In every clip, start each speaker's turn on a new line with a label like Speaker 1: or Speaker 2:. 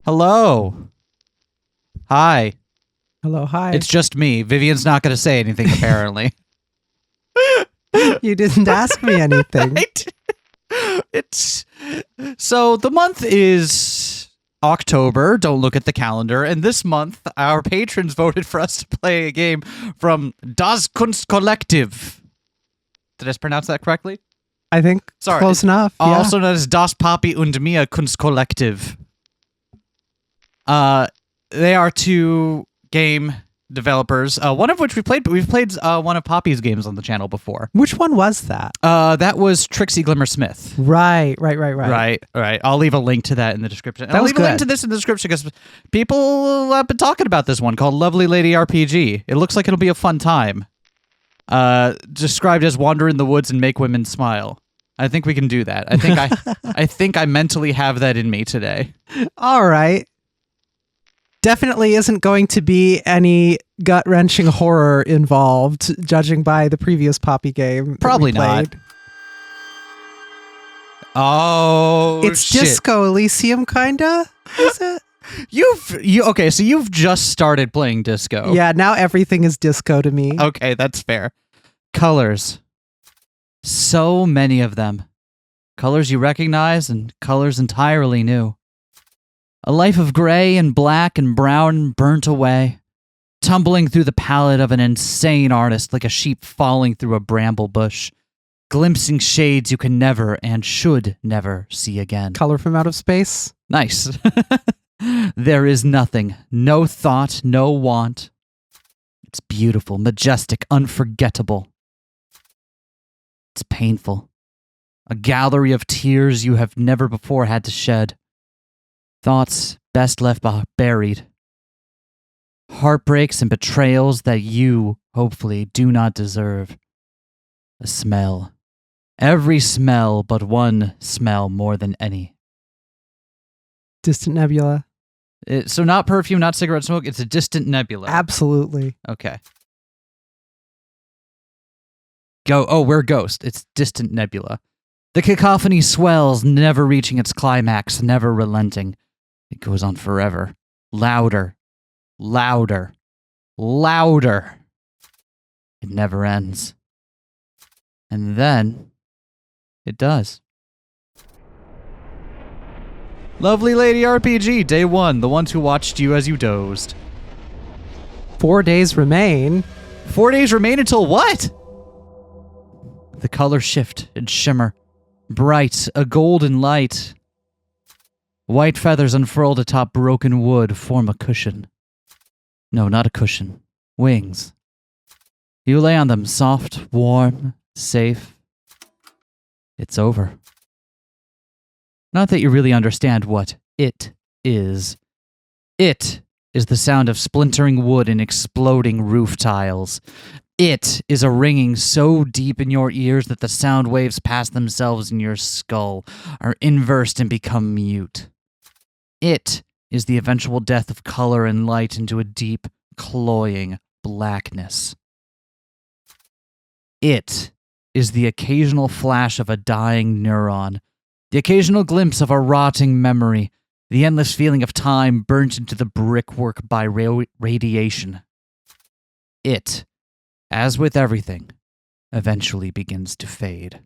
Speaker 1: Hello. Hi.
Speaker 2: Hello, hi.
Speaker 1: It's just me. Vivian's not going to say anything, apparently.
Speaker 2: You didn't ask me anything.
Speaker 1: It's so the month is October. Don't look at the calendar. And this month, our patrons voted for us to play a game from Das Kunstkollektiv. Did I pronounce that correctly?
Speaker 2: I think close enough. Yeah.
Speaker 1: Also known as Das Papi und Mia Kunstkollektiv. They are two game developers, one of which we played, but we've played one of Poppy's games on the channel before.
Speaker 2: Which one was that?
Speaker 1: That was Trixie Glimmersmith.
Speaker 2: Right.
Speaker 1: Right. I'll leave a link to that in the description. And
Speaker 2: That
Speaker 1: I'll
Speaker 2: was
Speaker 1: leave a link
Speaker 2: good.
Speaker 1: to this in the description because people have been talking about this one called Lovely Lady RPG. It looks like it'll be a fun time. Described as wander in the woods and make women smile. I think we can do that. I think I mentally have that in me today.
Speaker 2: All right. Definitely isn't going to be any gut-wrenching horror involved, judging by the previous Poppy game.
Speaker 1: Probably
Speaker 2: that we
Speaker 1: not. Oh,
Speaker 2: It's
Speaker 1: shit.
Speaker 2: Disco Elysium, kinda. Is it?
Speaker 1: Okay, so you've just started playing disco.
Speaker 2: Yeah. Now everything is disco to me.
Speaker 1: Okay, that's fair. Colors. So many of them. Colors you recognize and colors entirely new. A life of gray and black and brown burnt away, tumbling through the palette of an insane artist like a sheep falling through a bramble bush, glimpsing shades you can never and should never see again.
Speaker 2: Color from Out of Space.
Speaker 1: Nice. There is nothing, no thought, no want. It's beautiful, majestic, unforgettable. It's painful. A gallery of tears you have never before had to shed. Thoughts best left buried. Heartbreaks and betrayals that you, hopefully, do not deserve. A smell. Every smell but one smell more than any.
Speaker 2: Distant Nebula.
Speaker 1: So not perfume, not cigarette smoke, it's a distant nebula.
Speaker 2: Absolutely.
Speaker 1: Okay. We're Ghost. It's distant nebula. The cacophony swells, never reaching its climax, never relenting. It goes on forever. Louder. Louder. Louder. It never ends. And then, it does. Lovely Lady RPG, Day 1, the ones who watched you as you dozed.
Speaker 2: 4 days remain.
Speaker 1: 4 days remain until what? The colors shift and shimmer. Bright, a golden light. White feathers unfurled atop broken wood form a cushion. No, not a cushion. Wings. You lay on them, soft, warm, safe. It's over. Not that you really understand what it is. It is the sound of splintering wood and exploding roof tiles. It is a ringing so deep in your ears that the sound waves pass themselves in your skull, are inversed and become mute. It is the eventual death of color and light into a deep, cloying blackness. It is the occasional flash of a dying neuron, the occasional glimpse of a rotting memory, the endless feeling of time burnt into the brickwork by radiation. It, as with everything, eventually begins to fade.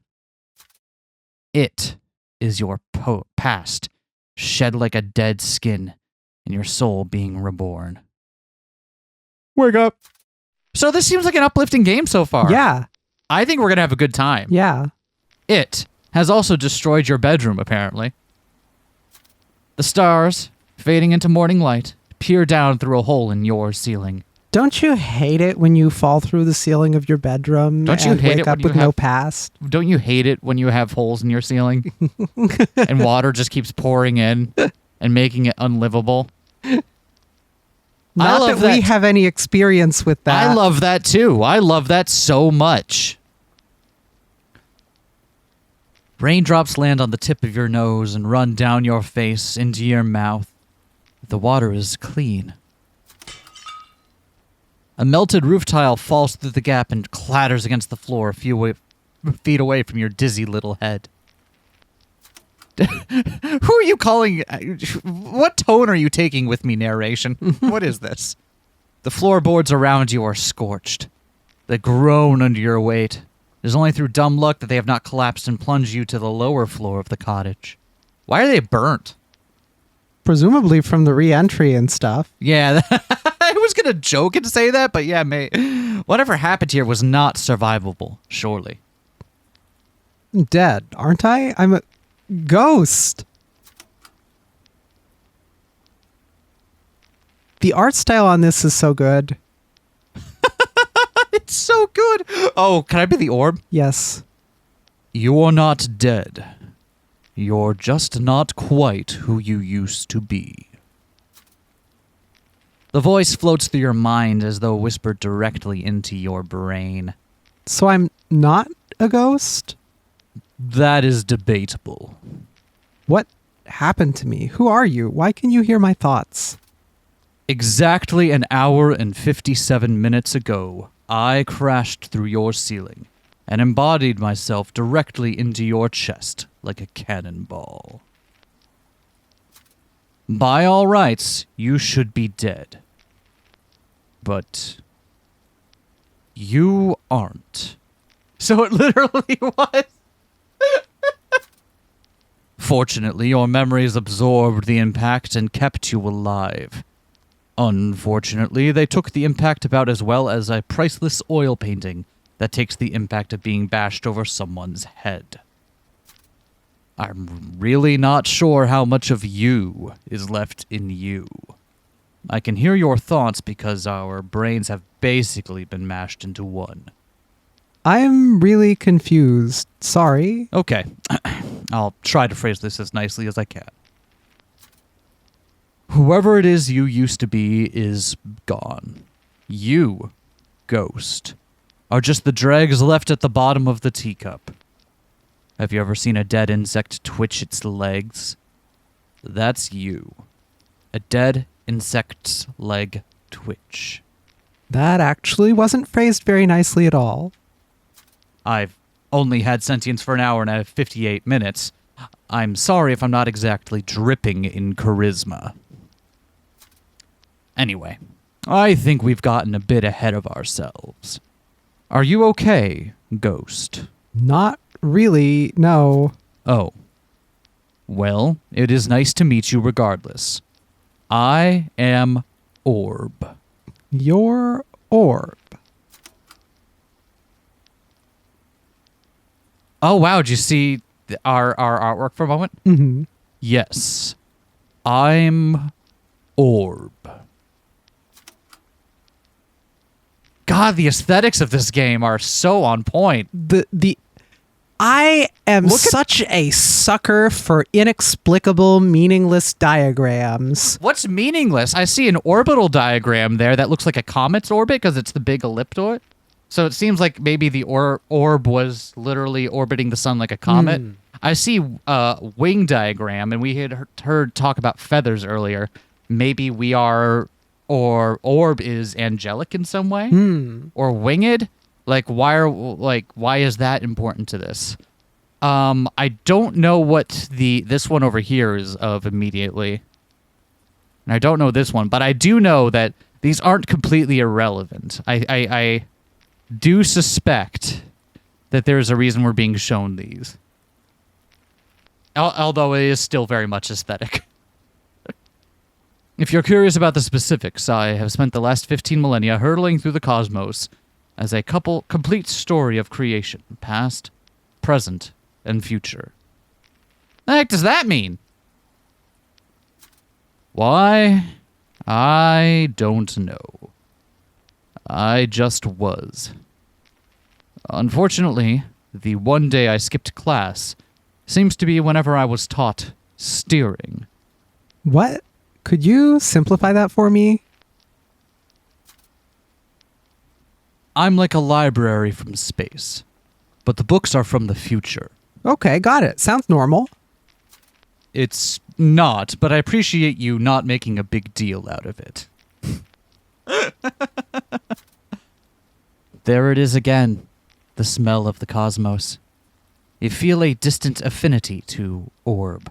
Speaker 1: It is your past, shed like a dead skin, and your soul being reborn. Wake up. So this seems like an uplifting game so far.
Speaker 2: Yeah.
Speaker 1: I think we're going to have a good time.
Speaker 2: Yeah.
Speaker 1: It has also destroyed your bedroom, apparently. The stars, fading into morning light, peer down through a hole in your ceiling.
Speaker 2: Don't you hate it when you fall through the ceiling of your bedroom
Speaker 1: Don't you
Speaker 2: and
Speaker 1: hate
Speaker 2: wake
Speaker 1: it
Speaker 2: up
Speaker 1: when you
Speaker 2: with no
Speaker 1: have-
Speaker 2: past?
Speaker 1: Don't you hate it when you have holes in your ceiling and water just keeps pouring in and making it unlivable?
Speaker 2: Not
Speaker 1: love
Speaker 2: that we
Speaker 1: that.
Speaker 2: have any experience with that.
Speaker 1: I love that too. I love that so much. Raindrops land on the tip of your nose and run down your face into your mouth. The water is clean. A melted roof tile falls through the gap and clatters against the floor a few feet away from your dizzy little head. Who are you calling? What tone are you taking with me, narration? What is this? The floorboards around you are scorched. They groan under your weight. It is only through dumb luck that they have not collapsed and plunged you to the lower floor of the cottage. Why are they burnt?
Speaker 2: Presumably from the re-entry and stuff.
Speaker 1: Yeah, I was going to joke and say that, but yeah, mate. Whatever happened here was not survivable, surely.
Speaker 2: I'm dead, aren't I? I'm a ghost. The art style on this is so good.
Speaker 1: It's so good. Oh, can I be the orb?
Speaker 2: Yes.
Speaker 1: You're not dead. You're just not quite who you used to be. The voice floats through your mind as though whispered directly into your brain.
Speaker 2: So I'm not a ghost?
Speaker 1: That is debatable.
Speaker 2: What happened to me? Who are you? Why can you hear my thoughts?
Speaker 1: Exactly an hour and 57 minutes ago, I crashed through your ceiling and embodied myself directly into your chest like a cannonball. By all rights, you should be dead. But you aren't. So it literally was. Fortunately, your memories absorbed the impact and kept you alive. Unfortunately, they took the impact about as well as a priceless oil painting that takes the impact of being bashed over someone's head. I'm really not sure how much of you is left in you. I can hear your thoughts because our brains have basically been mashed into one.
Speaker 2: I'm really confused. Sorry.
Speaker 1: Okay, I'll try to phrase this as nicely as I can. Whoever it is you used to be is gone. You, ghost, are just the dregs left at the bottom of the teacup. Have you ever seen a dead insect twitch its legs? That's you. A dead insect's leg twitch.
Speaker 2: That actually wasn't phrased very nicely at all.
Speaker 1: I've only had sentience for an hour and 58 minutes. I'm sorry if I'm not exactly dripping in charisma. Anyway, I think we've gotten a bit ahead of ourselves. Are you okay, Ghost?
Speaker 2: Not really, no.
Speaker 1: Oh. Well, it is nice to meet you regardless. I am Orb.
Speaker 2: Your orb.
Speaker 1: Oh, wow, did you see our artwork for a moment?
Speaker 2: Mm-hmm.
Speaker 1: Yes. I'm Orb. God, the aesthetics of this game are so on point.
Speaker 2: I am
Speaker 1: Look at-
Speaker 2: such a sucker for inexplicable, meaningless diagrams.
Speaker 1: What's meaningless? I see an orbital diagram there that looks like a comet's orbit because it's the big elliptoid. So it seems like maybe the orb was literally orbiting the sun like a comet. I see a wing diagram, and we had heard talk about feathers earlier. Maybe we are, or orb is angelic in some way, or winged. Like why is that important to this? I don't know what this one over here is of immediately, and I don't know this one, but I do know that these aren't completely irrelevant. I do suspect that there's a reason we're being shown these. Although it is still very much aesthetic. If you're curious about the specifics, I have spent the last 15 millennia hurtling through the cosmos as a complete story of creation, past, present, and future. The heck does that mean? Why? I don't know. I just was. Unfortunately, the one day I skipped class seems to be whenever I was taught steering.
Speaker 2: What? Could you simplify that for me?
Speaker 1: I'm like a library from space, but the books are from the future.
Speaker 2: Okay, got it. Sounds normal.
Speaker 1: It's not, but I appreciate you not making a big deal out of it. There it is again, the smell of the cosmos. You feel a distant affinity to orb.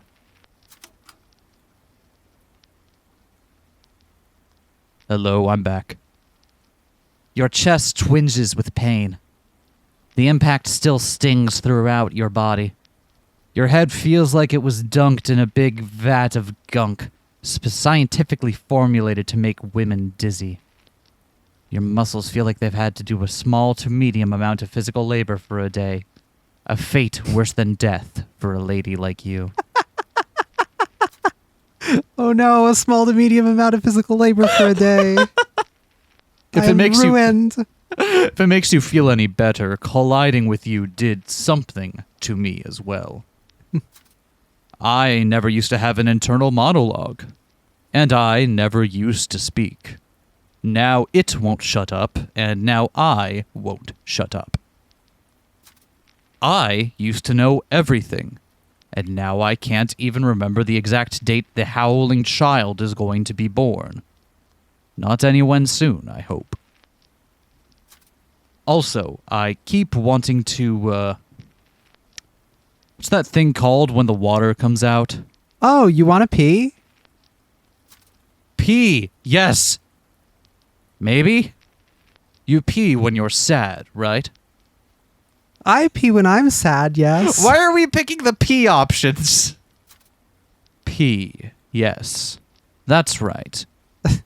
Speaker 1: Hello, I'm back. Your chest twinges with pain. The impact still stings throughout your body. Your head feels like it was dunked in a big vat of gunk, scientifically formulated to make women dizzy. Your muscles feel like they've had to do a small to medium amount of physical labor for a day. A fate worse than death for a lady like you.
Speaker 2: Oh no, a small to medium amount of physical labor for a day.
Speaker 1: If it makes
Speaker 2: ruined.
Speaker 1: If it makes you feel any better, colliding with you did something to me as well. I never used to have an internal monologue, and I never used to speak. Now it won't shut up, and now I won't shut up. I used to know everything, and now I can't even remember the exact date the howling child is going to be born. Not anyone soon, I hope. Also, I keep wanting to, what's that thing called when the water comes out?
Speaker 2: Oh, you want to pee?
Speaker 1: Pee, yes! Maybe? You pee when you're sad, right?
Speaker 2: I pee when I'm sad, yes.
Speaker 1: Why are we picking the pee options? Pee, yes. That's right.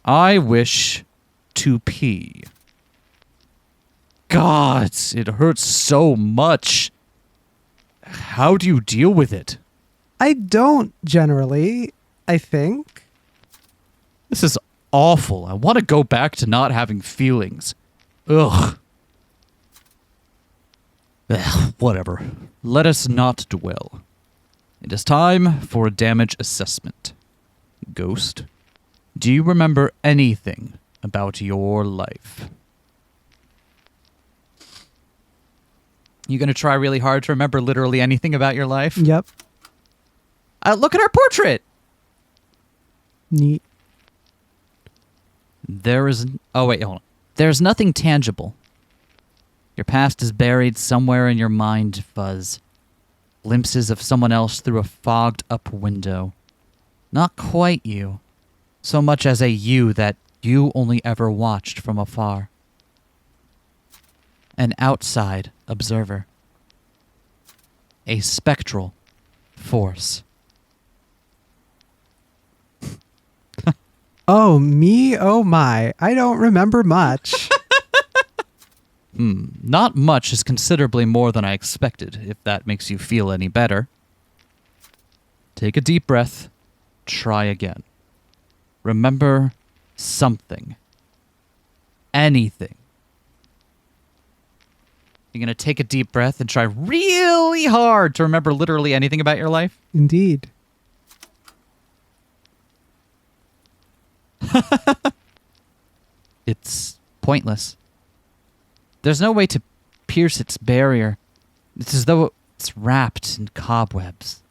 Speaker 1: I wish to pee. God, it hurts so much. How do you deal with it?
Speaker 2: I don't generally, I think.
Speaker 1: This is awful. I want to go back to not having feelings. Ugh. Whatever. Let us not dwell. It is time for a damage assessment. Ghost, do you remember anything about your life? You gonna try really hard to remember literally anything about your life?
Speaker 2: Yep.
Speaker 1: Look at our portrait!
Speaker 2: Neat.
Speaker 1: Oh wait, hold on. There's nothing tangible. Your past is buried somewhere in your mind fuzz. Glimpses of someone else through a fogged up window. Not quite you. So much as a you that you only ever watched from afar. An outside observer. A spectral force.
Speaker 2: Oh, me? Oh, my. I don't remember much.
Speaker 1: Not much is considerably more than I expected, if that makes you feel any better. Take a deep breath. Try again. Remember something. Anything. You're going to take a deep breath and try really hard to remember literally anything about your life?
Speaker 2: Indeed.
Speaker 1: It's pointless. There's no way to pierce its barrier. It's as though it's wrapped in cobwebs.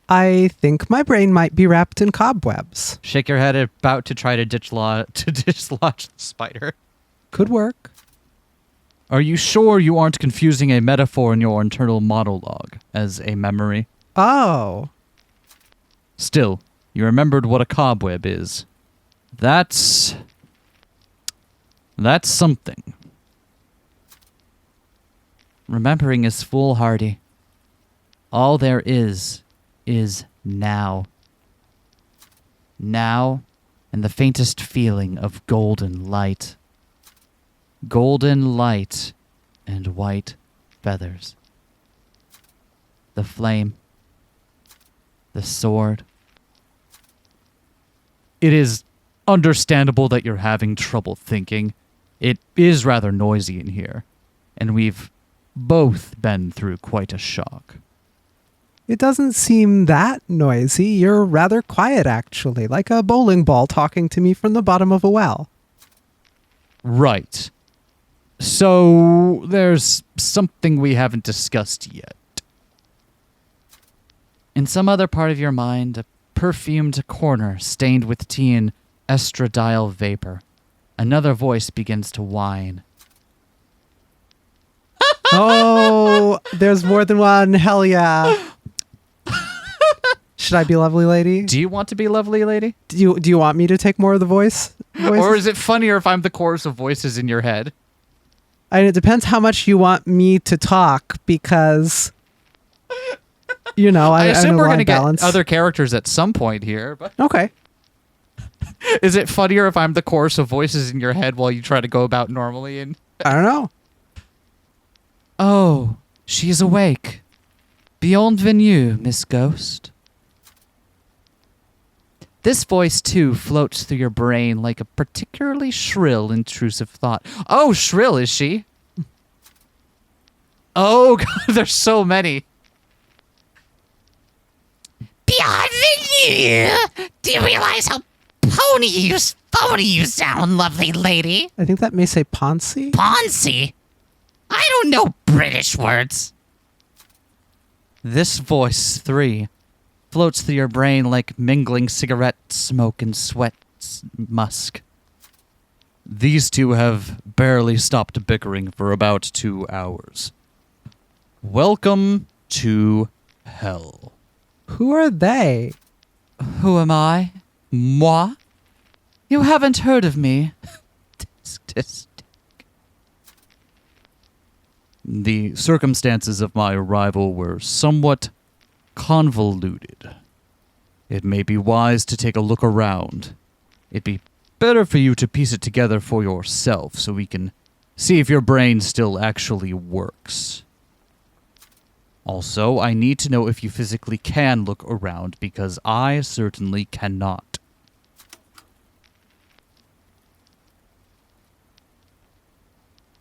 Speaker 2: I think my brain might be wrapped in cobwebs.
Speaker 1: Shake your head, about to try to dislodge the spider.
Speaker 2: Could work.
Speaker 1: Are you sure you aren't confusing a metaphor in your internal monologue as a memory?
Speaker 2: Oh.
Speaker 1: Still, you remembered what a cobweb is. That's something. Remembering is foolhardy. All there is now. Now, and the faintest feeling of golden light. Golden light and white feathers. The flame. The sword. It is understandable that you're having trouble thinking. It is rather noisy in here, and we've both been through quite a shock.
Speaker 2: It doesn't seem that noisy. You're rather quiet, actually, like a bowling ball talking to me from the bottom of a well.
Speaker 1: Right. So, there's something we haven't discussed yet. In some other part of your mind, a perfumed corner stained with tea and oestradiol vapor. Another voice begins to whine.
Speaker 2: Oh, there's more than one. Hell yeah. Should I be lovely lady?
Speaker 1: Do you want to be lovely lady?
Speaker 2: Do you want me to take more of the voices?
Speaker 1: Or is it funnier if I'm the chorus of voices in your head?
Speaker 2: It depends how much you want me to talk because, you know,
Speaker 1: I assume we're going to get
Speaker 2: balance.
Speaker 1: other characters at some point here. But
Speaker 2: Okay.
Speaker 1: is it funnier if I'm the chorus of voices in your head while you try to go about normally? And
Speaker 2: I don't know.
Speaker 1: oh, she is awake. Bienvenue, Miss Ghost. This voice, too, floats through your brain like a particularly shrill, intrusive thought. Oh, shrill, is she? Oh, God, there's so many.
Speaker 3: Bienvenue! Do you realize how phony you sound, lovely lady?
Speaker 2: I think that may say Poncy.
Speaker 3: Poncy? I don't know British words.
Speaker 1: This voice, 3, floats through your brain like mingling cigarette smoke and sweat musk. These two have barely stopped bickering for about 2 hours. Welcome to hell.
Speaker 2: Who are they?
Speaker 1: Who am I? Moi? You haven't heard of me. The circumstances of my arrival were somewhat convoluted. It may be wise to take a look around. It'd be better for you to piece it together for yourself so we can see if your brain still actually works. Also, I need to know if you physically can look around because I certainly cannot.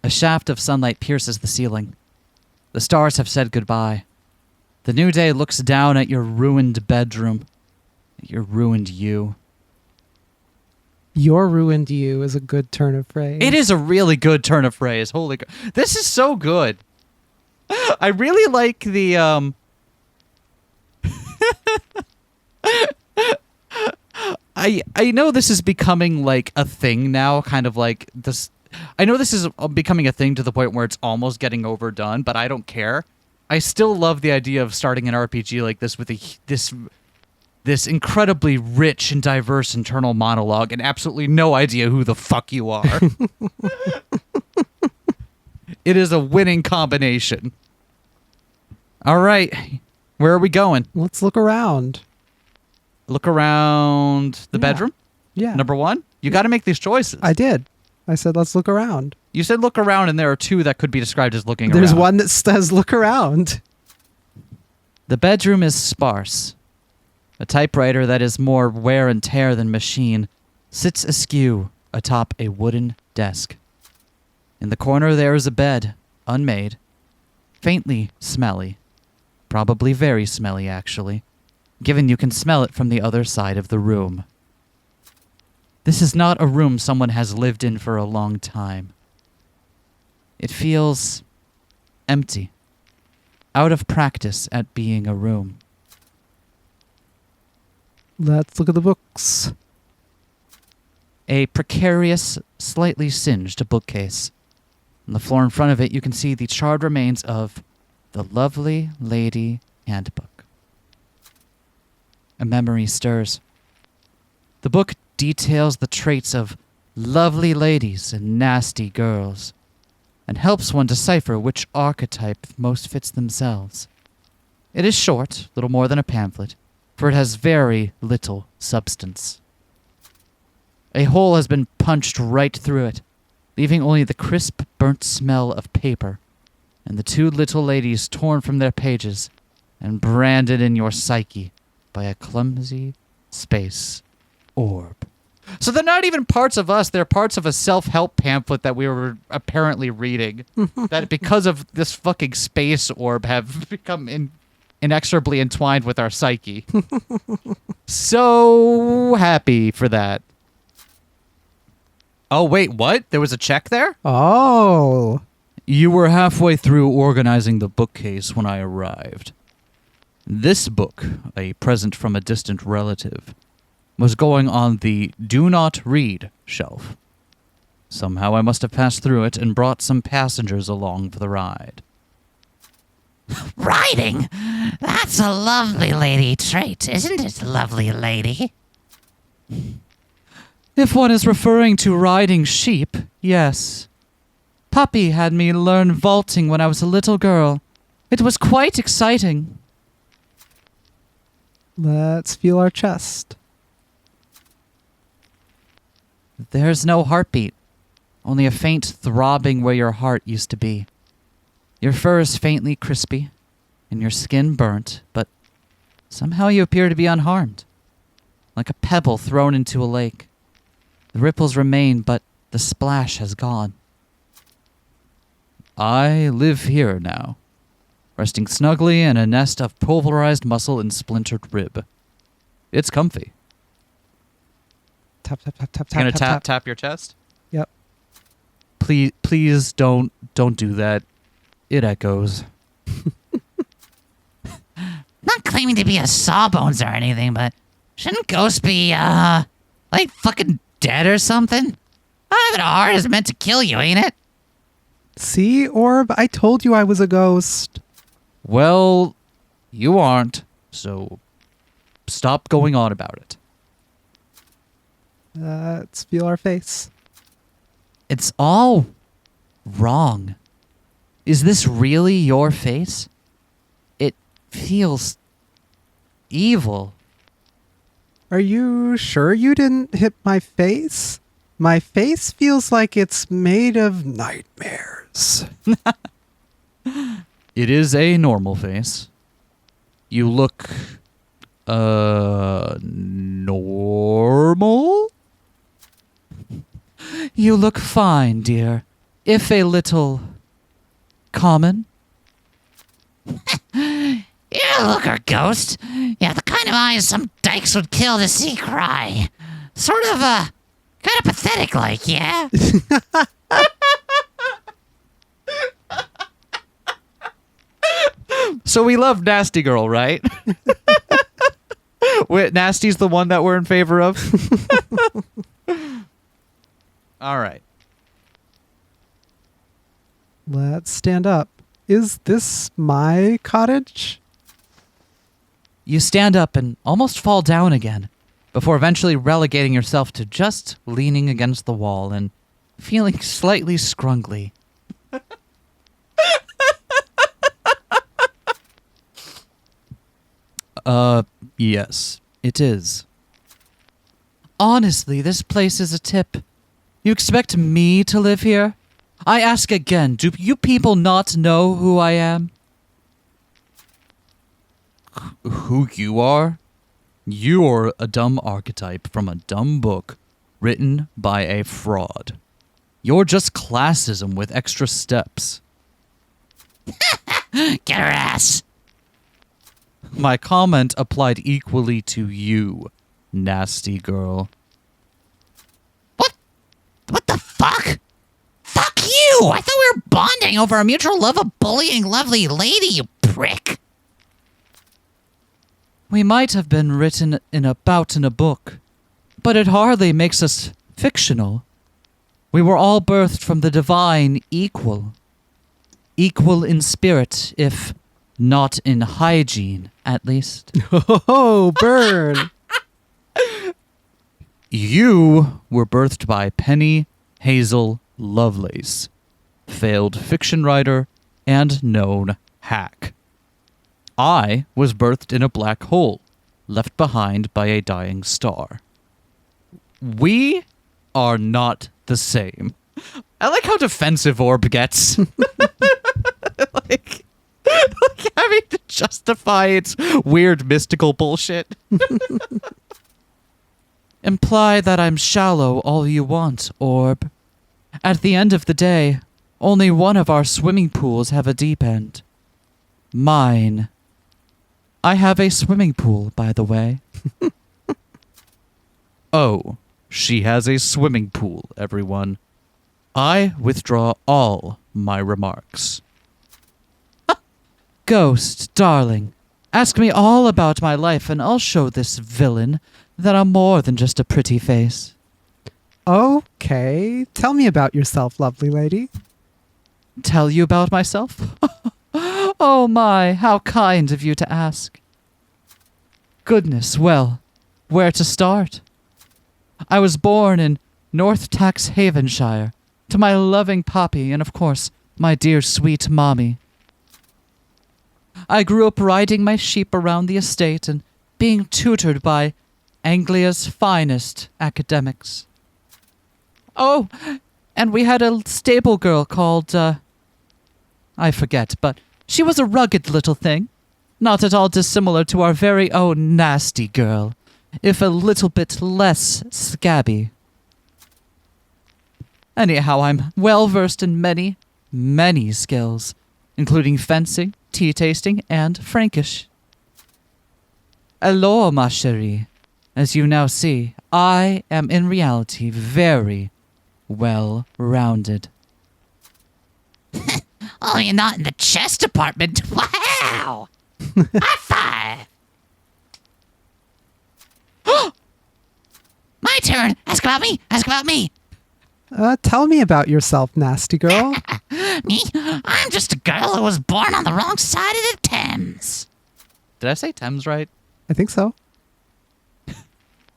Speaker 1: A shaft of sunlight pierces the ceiling. The stars have said goodbye. The new day looks down at your ruined bedroom, at your ruined you.
Speaker 2: Your ruined you is a good turn of phrase.
Speaker 1: It is a really good turn of phrase. Holy God. This is so good. I really like the, I know this is becoming like a thing now, kind of like this. I know this is becoming a thing to the point where it's almost getting overdone, but I don't care. I still love the idea of starting an RPG like this with this incredibly rich and diverse internal monologue and absolutely no idea who the fuck you are. It is a winning combination. All right. Where are we going?
Speaker 2: Let's look around.
Speaker 1: Look around the
Speaker 2: Yeah.
Speaker 1: bedroom?
Speaker 2: Yeah.
Speaker 1: Number 1? You got to make these choices.
Speaker 2: I did. I said, let's look around.
Speaker 1: You said look around, and there are 2 that could be described as looking around.
Speaker 2: There's one that says look around.
Speaker 1: The bedroom is sparse. A typewriter that is more wear and tear than machine sits askew atop a wooden desk. In the corner there is a bed, unmade, faintly smelly. Probably very smelly, actually, given you can smell it from the other side of the room. This is not a room someone has lived in for a long time. It feels empty, out of practice at being a room.
Speaker 2: Let's look at the books.
Speaker 1: A precarious, slightly singed bookcase. On the floor in front of it, you can see the charred remains of The Lovely Lady Handbook. A memory stirs. The book details the traits of lovely ladies and nasty girls, and helps one decipher which archetype most fits themselves. It is short, little more than a pamphlet, for it has very little substance. A hole has been punched right through it, leaving only the crisp, burnt smell of paper, and the 2 little ladies torn from their pages and branded in your psyche by a clumsy space orb. So they're not even parts of us, they're parts of a self-help pamphlet that we were apparently reading, that because of this fucking space orb have become inexorably entwined with our psyche. So happy for that. Oh, wait, what? There was a check there?
Speaker 2: Oh.
Speaker 1: You were halfway through organizing the bookcase when I arrived. This book, a present from a distant relative, was going on the Do Not Read shelf. Somehow I must have passed through it and brought some passengers along for the ride.
Speaker 3: Riding? That's a lovely lady trait, isn't it, lovely lady?
Speaker 1: If one is referring to riding sheep, yes. Puppy had me learn vaulting when I was a little girl. It was quite exciting.
Speaker 2: Let's feel our chest.
Speaker 1: There's no heartbeat, only a faint throbbing where your heart used to be. Your fur is faintly crispy, and your skin burnt, but somehow you appear to be unharmed, like a pebble thrown into a lake. The ripples remain, but the splash has gone. I live here now, resting snugly in a nest of pulverized muscle and splintered rib. It's comfy.
Speaker 2: Tap, tap, tap, tap,
Speaker 1: Gonna
Speaker 2: tap,
Speaker 1: tap your chest?
Speaker 2: Yep.
Speaker 1: Please don't do that. It echoes.
Speaker 3: Not claiming to be a sawbones or anything, but shouldn't ghosts be, like fucking dead or something? Having a heart is meant to kill you, ain't it?
Speaker 2: See, Orb? I told you I was a ghost.
Speaker 1: Well, you aren't, so stop going on about it.
Speaker 2: Let's feel our face.
Speaker 1: It's all wrong. Is this really your face? It feels evil.
Speaker 2: Are you sure you didn't hit my face? My face feels like it's made of nightmares.
Speaker 1: It is a normal face. You look, normal? You look fine, dear. If a little common.
Speaker 3: You look her ghost. You have the kind of eyes some dykes would kill to see cry. Sort of, kind of pathetic like, yeah?
Speaker 1: So we love Nasty Girl, right? Wait, Nasty's the one that we're in favor of? All right.
Speaker 2: Let's stand up. Is this my cottage?
Speaker 1: You stand up and almost fall down again, before eventually relegating yourself to just leaning against the wall and feeling slightly scrungly. Yes, it is. Honestly, this place is a tip. You expect me to live here? I ask again, do you people not know who I am? Who you are? You're a dumb archetype from a dumb book written by a fraud. You're just classism with extra steps.
Speaker 3: Get her ass.
Speaker 1: My comment applied equally to you, nasty girl.
Speaker 3: What the fuck? Fuck you! I thought we were bonding over our mutual love of bullying lovely lady, you prick.
Speaker 1: We might have been written in a book, but it hardly makes us fictional. We were all birthed from the divine equal. Equal in spirit, if not in hygiene, at least.
Speaker 2: Oh, burn.
Speaker 1: You were birthed by Penny Hazel Lovelace, failed fiction writer and known hack. I was birthed in a black hole, left behind by a dying star. We are not the same. I like how defensive Orb gets. like having to justify its weird mystical bullshit. Imply that I'm shallow all you want, Orb. At the end of the day, only one of our swimming pools have a deep end. Mine. I have a swimming pool, by the way. Oh, she has a swimming pool, everyone. I withdraw all my remarks. Ghost, darling, ask me all about my life and I'll show this villain that I'm more than just a pretty face.
Speaker 2: Okay. Tell me about yourself, lovely lady.
Speaker 1: Tell you about myself? Oh my, how kind of you to ask. Goodness, well, where to start? I was born in North Taxhavenshire, to my loving Poppy and, of course, my dear sweet Mommy. I grew up riding my sheep around the estate and being tutored by Anglia's finest academics. Oh, and we had a stable girl called, I forget, but she was a rugged little thing, not at all dissimilar to our very own nasty girl, if a little bit less scabby. Anyhow, I'm well versed in many, many skills, including fencing, tea tasting, and Frankish. Alors, ma chérie, as you now see, I am in reality very well-rounded.
Speaker 3: Oh, you're not in the chess department. Wow! High five! My turn. Ask about me. Ask about me.
Speaker 2: Tell me about yourself, nasty girl.
Speaker 3: Me? I'm just a girl who was born on the wrong side of the Thames.
Speaker 1: Did I say Thames right?
Speaker 2: I think so.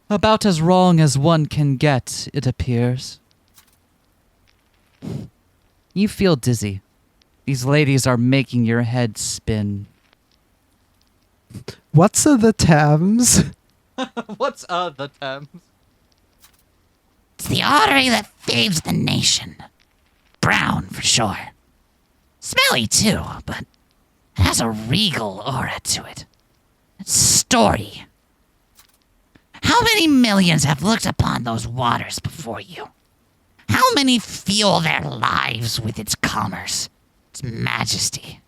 Speaker 1: About as wrong as one can get, it appears. You feel dizzy. These ladies are making your head spin.
Speaker 2: What's the Thames?
Speaker 1: What's the Thames?
Speaker 3: It's the artery that feeds the nation. Brown, for sure. Smelly, too, but it has a regal aura to it. It's storied. How many millions have looked upon those waters before you? How many fuel their lives with its commerce, its majesty?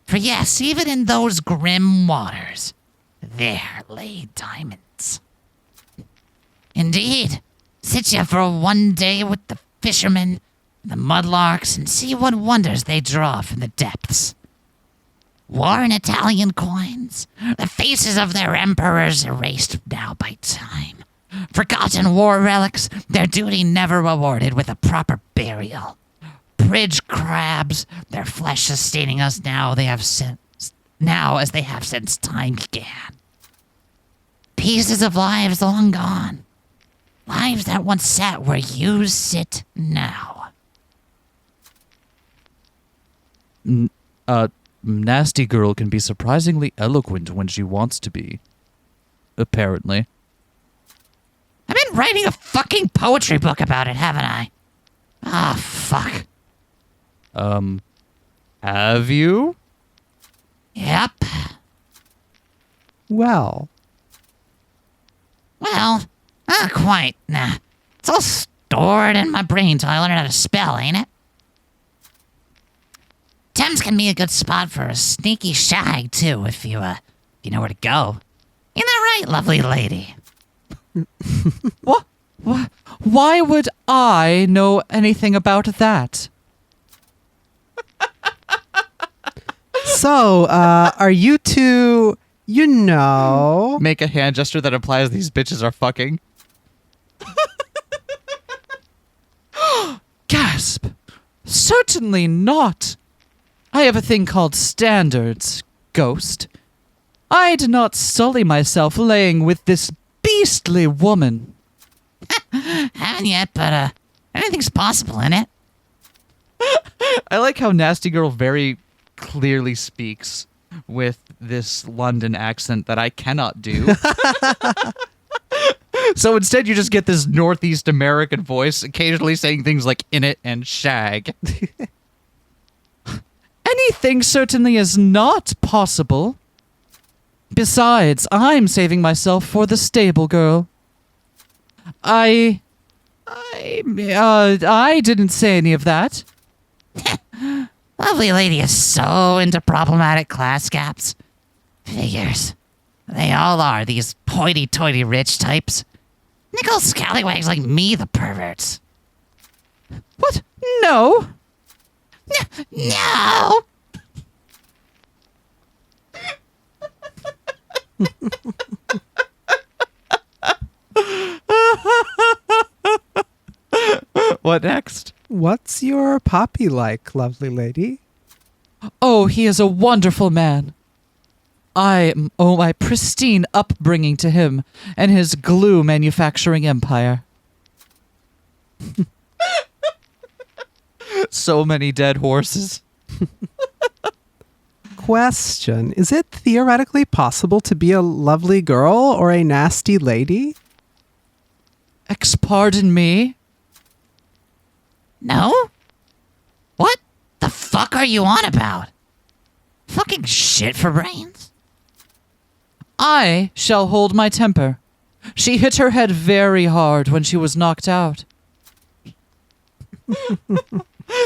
Speaker 3: For yes, even in those grim waters, there lay diamonds. Indeed, sit you for one day with the fishermen, the mudlarks, and see what wonders they draw from the depths. Worn Italian coins, the faces of their emperors erased now by time. Forgotten war relics, their duty never rewarded with a proper burial. Bridge crabs, their flesh sustaining us now as they have since time began. Pieces of lives long gone. Lives that once sat where you sit now.
Speaker 1: Nasty girl can be surprisingly eloquent when she wants to be. Apparently.
Speaker 3: I've been writing a fucking poetry book about it, haven't I? Ah, fuck.
Speaker 1: Have you?
Speaker 3: Yep.
Speaker 2: Well,
Speaker 3: Well, not quite. Nah. It's all stored in my brain till I learn how to spell, ain't it? Thames can be a good spot for a sneaky shag, too, if you know where to go. Ain't that right, lovely lady?
Speaker 1: What? Why would I know anything about that?
Speaker 2: so, are you two,
Speaker 1: Make a hand gesture that implies these bitches are fucking. Gasp! Certainly not. I have a thing called standards, Ghost. I'd not sully myself laying with this beastly woman.
Speaker 3: Haven't yet, but anything's possible, innit?
Speaker 1: I like how Nasty Girl very clearly speaks with this London accent that I cannot do. So instead you just get this Northeast American voice occasionally saying things like in it and shag. Anything certainly is not possible. Besides, I'm saving myself for the stable girl. I didn't say any of that.
Speaker 3: Lovely lady is so into problematic class gaps. Figures. They all are, these hoity-toity rich types. Nickel scallywags like me, the perverts.
Speaker 1: What? No.
Speaker 3: No!
Speaker 1: What next?
Speaker 2: what's your poppy like, lovely lady?
Speaker 1: Oh, he is a wonderful man. I owe my pristine upbringing to him and his glue manufacturing empire. So many dead horses.
Speaker 2: Question. Is it theoretically possible to be a lovely girl or a nasty lady?
Speaker 1: Pardon me?
Speaker 3: No? What the fuck are you on about? Fucking shit for brains?
Speaker 1: I shall hold my temper. She hit her head very hard when she was knocked out.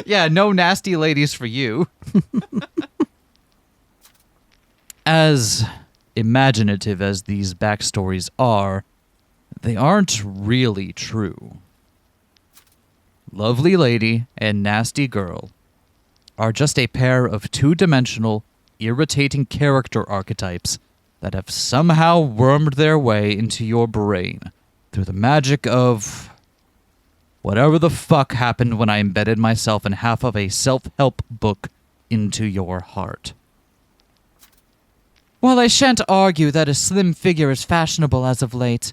Speaker 1: Yeah, no nasty ladies for you. As imaginative as these backstories are, they aren't really true. Lovely lady and nasty girl are just a pair of two-dimensional, irritating character archetypes that have somehow wormed their way into your brain through the magic of whatever the fuck happened when I embedded myself in half of a self-help book into your heart. While I shan't argue that a slim figure is fashionable as of late,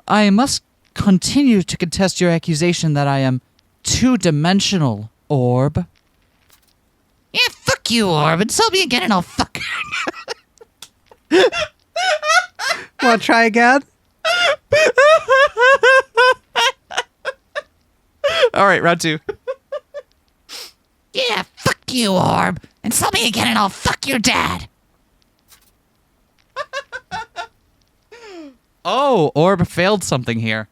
Speaker 1: I must continue to contest your accusation that I am two-dimensional, Orb.
Speaker 3: Yeah, fuck you, Orb, and sell me again and I'll fuck.
Speaker 2: Want to try again?
Speaker 1: All right, round two.
Speaker 3: Yeah, fuck you, Orb, and sell me again and I'll fuck your dad.
Speaker 1: Oh, Orb failed something here.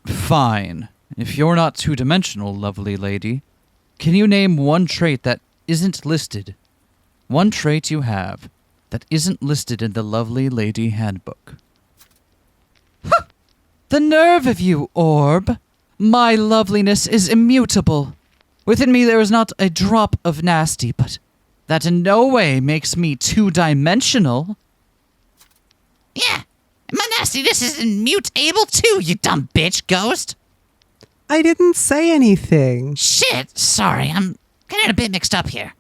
Speaker 1: Fine. If you're not two-dimensional, lovely lady, can you name one trait that isn't listed? One trait you have that isn't listed in the lovely lady handbook. Huh! The nerve of you, Orb! My loveliness is immutable. Within me there is not a drop of nasty, but that in no way makes me two-dimensional.
Speaker 3: Yeah, and my nastiness is immutable too, you dumb bitch, Ghost.
Speaker 2: I didn't say anything.
Speaker 3: Shit, sorry, I'm getting a bit mixed up here.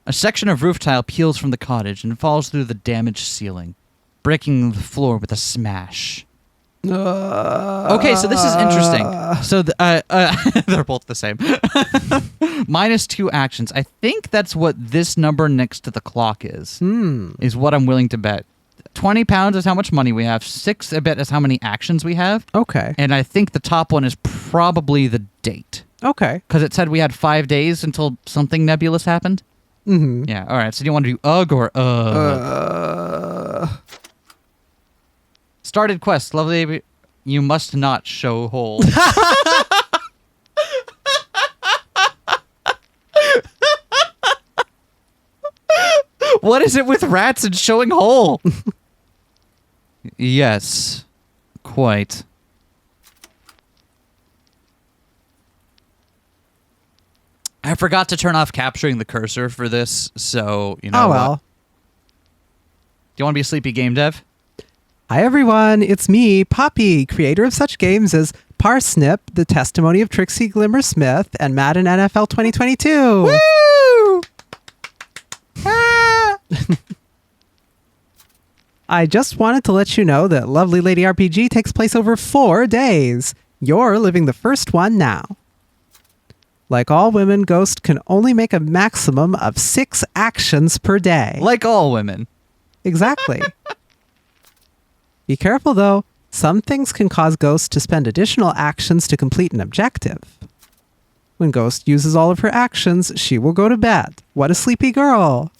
Speaker 1: A section of roof tile peels from the cottage and falls through the damaged ceiling, breaking the floor with a smash. Okay, so this is interesting. So they're both the same. -2 actions. I think that's what this number next to the clock is. Is what I'm willing to bet. 20 pounds is how much money we have. 6, I bet, is how many actions we have.
Speaker 2: Okay.
Speaker 1: And I think the top one is probably the date.
Speaker 2: Okay.
Speaker 1: Because it said we had 5 days until something nebulous happened.
Speaker 2: Mm-hmm.
Speaker 1: Yeah, all right. So do you want to do UG or UG? Started quest. Lovely. You must not show hole. What is it with rats and showing hole? Yes, quite. I forgot to turn off capturing the cursor for this, so you know.
Speaker 2: Oh well.
Speaker 1: What? Do you want to be a sleepy game dev?
Speaker 2: Hi everyone, it's me, Poppy, creator of such games as Parsnip, The Testimony of Trixie Glimmer Smith, and Madden NFL 2022.
Speaker 1: Woo! Ah!
Speaker 2: I just wanted to let you know that Lovely Lady RPG takes place over 4 days. You're living the first one now. Like all women, Ghost can only make a maximum of 6 actions per day.
Speaker 1: Like all women.
Speaker 2: Exactly. Be careful, though. Some things can cause Ghost to spend additional actions to complete an objective. When Ghost uses all of her actions, she will go to bed. What a sleepy girl.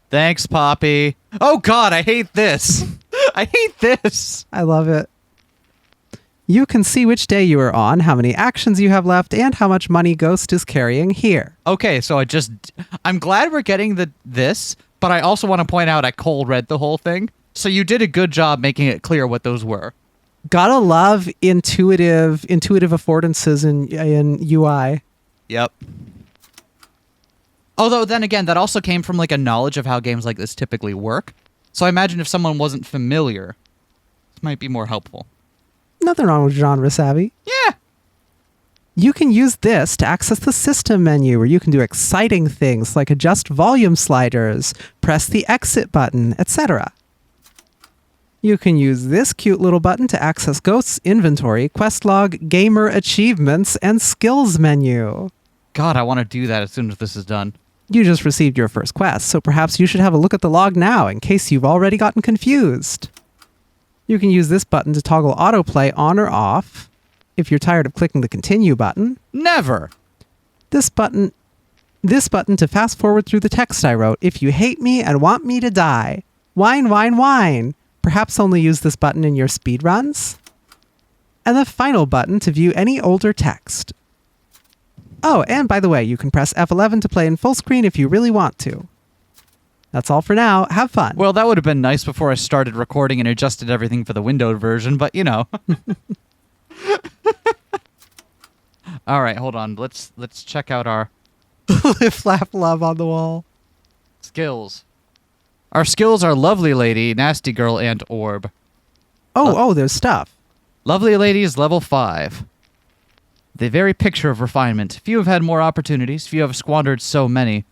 Speaker 1: Thanks, Poppy. Oh, God, I hate this. I hate this.
Speaker 2: I love it. You can see which day you are on, how many actions you have left, and how much money Ghost is carrying here.
Speaker 1: Okay, so I'm glad we're getting this, but I also want to point out I cold read the whole thing. So you did a good job making it clear what those were.
Speaker 2: Gotta love intuitive affordances in UI.
Speaker 1: Yep. Although then again, that also came from like a knowledge of how games like this typically work. So I imagine if someone wasn't familiar, might be more helpful.
Speaker 2: Nothing wrong with genre savvy.
Speaker 1: Yeah.
Speaker 2: You can use this to access the system menu where you can do exciting things like adjust volume sliders, press the exit button, etc. You can use this cute little button to access Ghost's inventory, quest log, gamer achievements, and skills menu.
Speaker 1: God, I want to do that as soon as this is done.
Speaker 2: You just received your first quest, so perhaps you should have a look at the log now in case you've already gotten confused. You can use this button to toggle autoplay on or off if you're tired of clicking the continue button.
Speaker 1: Never.
Speaker 2: This button to fast forward through the text I wrote, if you hate me and want me to die. Whine, whine, whine. Perhaps only use this button in your speedruns. And the final button to view any older text. Oh, and by the way, you can press F11 to play in full screen if you really want to. That's all for now. Have fun.
Speaker 1: Well, that would have been nice before I started recording and adjusted everything for the windowed version, but you know. All right, hold on. Let's check out our
Speaker 2: Live, laugh, love on the wall.
Speaker 1: skills. Our skills are Lovely Lady, Nasty Girl, and Orb.
Speaker 2: Oh, there's stuff.
Speaker 1: Lovely Lady is level 5. The very picture of refinement. Few have had more opportunities, few have squandered so many.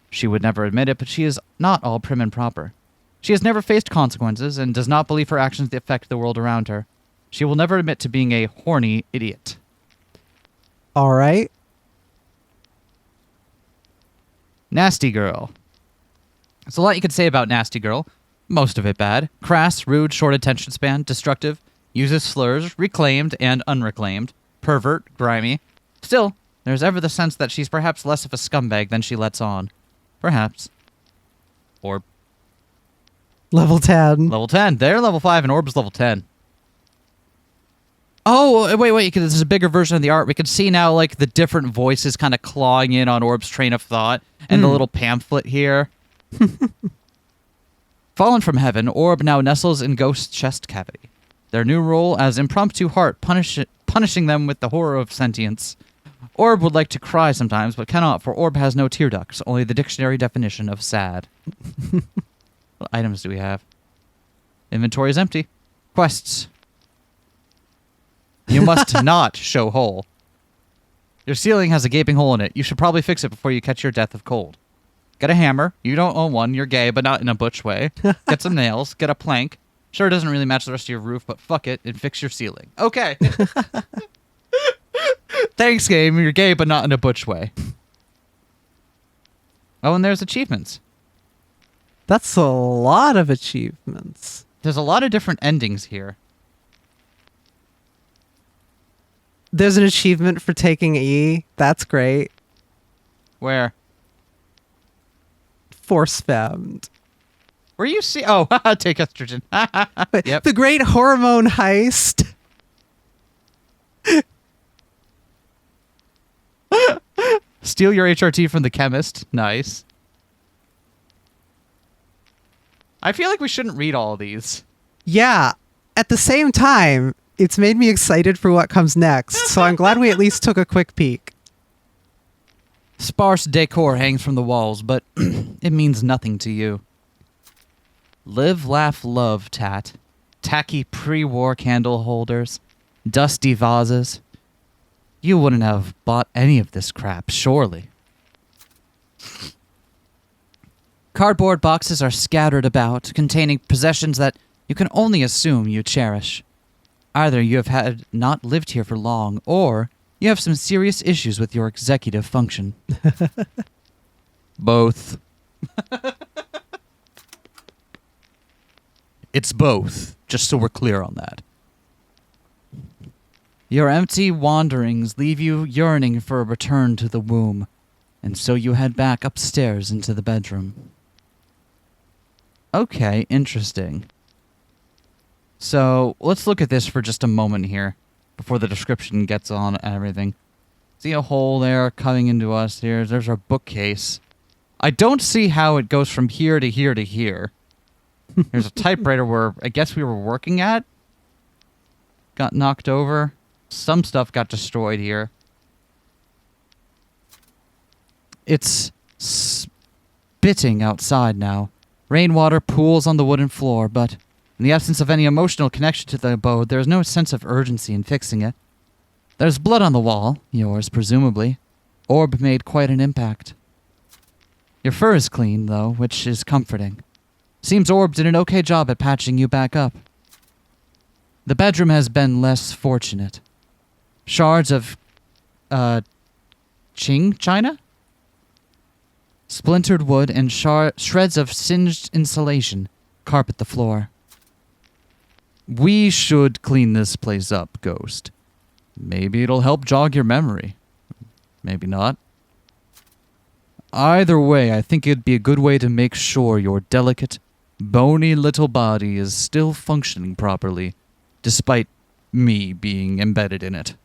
Speaker 1: She would never admit it, but she is not all prim and proper. She has never faced consequences and does not believe her actions affect the world around her. She will never admit to being a horny idiot.
Speaker 2: All right.
Speaker 1: Nasty Girl. There's a lot you could say about Nasty Girl. Most of it bad. Crass, rude, short attention span, destructive, uses slurs, reclaimed and unreclaimed, pervert, grimy. Still, there's ever the sense that she's perhaps less of a scumbag than she lets on. Perhaps. Orb.
Speaker 2: Level 10.
Speaker 1: Level 10. They're level 5 and Orb's level 10. Oh, wait. This is a bigger version of the art. We can see now, like, the different voices kind of clawing in on Orb's train of thought and the little pamphlet here. Fallen from heaven, Orb now nestles in Ghost's chest cavity. Their new role as impromptu heart, punishing them with the horror of sentience. Orb would like to cry sometimes, but cannot, for Orb has no tear ducts, only the dictionary definition of sad. What items do we have? Inventory is empty. Quests. You must not show hole. Your ceiling has a gaping hole in it. You should probably fix it before you catch your death of cold. Get a hammer. You don't own one. You're gay, but not in a butch way. Get some nails. Get a plank. Sure, it doesn't really match the rest of your roof, but fuck it and fix your ceiling. Okay. Thanks, game. You're gay, but not in a butch way. Oh, and there's achievements.
Speaker 2: That's a lot of achievements.
Speaker 1: There's a lot of different endings here.
Speaker 2: There's an achievement for taking E. That's great.
Speaker 1: Where?
Speaker 2: Force femmed.
Speaker 1: Where you see? Oh, take estrogen. Yep.
Speaker 2: The great hormone heist.
Speaker 1: Steal your HRT from the chemist. Nice. I feel like we shouldn't read all of these.
Speaker 2: Yeah. At the same time, it's made me excited for what comes next, so I'm glad we at least took a quick peek.
Speaker 1: Sparse decor hangs from the walls, but it means nothing to you. Live, laugh, love, tat. Tacky pre-war candle holders. Dusty vases. You wouldn't have bought any of this crap, surely. Cardboard boxes are scattered about, containing possessions that you can only assume you cherish. Either you have had not lived here for long, or you have some serious issues with your executive function. Both. It's both, just so we're clear on that. Your empty wanderings leave you yearning for a return to the womb, and so you head back upstairs into the bedroom. Okay, interesting. So, let's look at this for just a moment here, before the description gets on and everything. See a hole there coming into us here? There's our bookcase. I don't see how it goes from here to here to here. There's a typewriter where I guess we were working at. Got knocked over. Some stuff got destroyed here. It's spitting outside now. Rainwater pools on the wooden floor, but In the absence of any emotional connection to the abode, there is no sense of urgency in fixing it. There's blood on the wall, yours presumably. Orb made quite an impact. Your fur is clean, though, which is comforting. Seems Orb did an okay job at patching you back up. The bedroom has been less fortunate. Shards of, china? Splintered wood and shreds of singed insulation carpet the floor. We should clean this place up, Ghost. Maybe it'll help jog your memory. Maybe not. Either way, I think it'd be a good way to make sure your delicate, bony little body is still functioning properly, despite me being embedded in it.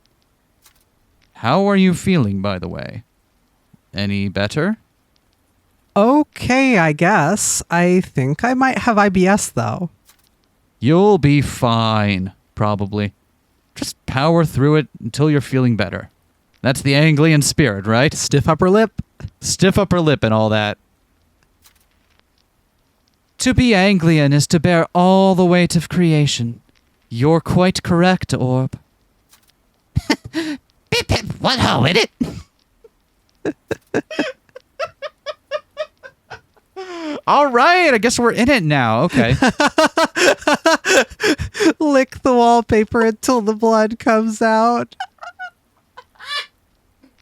Speaker 1: How are you feeling, by the way? Any better?
Speaker 2: Okay, I guess. I think I might have IBS, though.
Speaker 1: You'll be fine, probably. Just power through it until you're feeling better. That's the Anglian spirit, right?
Speaker 2: Stiff upper lip.
Speaker 1: Stiff upper lip and all that. To be Anglian is to bear all the weight of creation. You're quite correct, Orb.
Speaker 3: Pip pip, what ho in it?
Speaker 1: All right, I guess we're in it now. Okay.
Speaker 2: Lick the wallpaper until the blood comes out.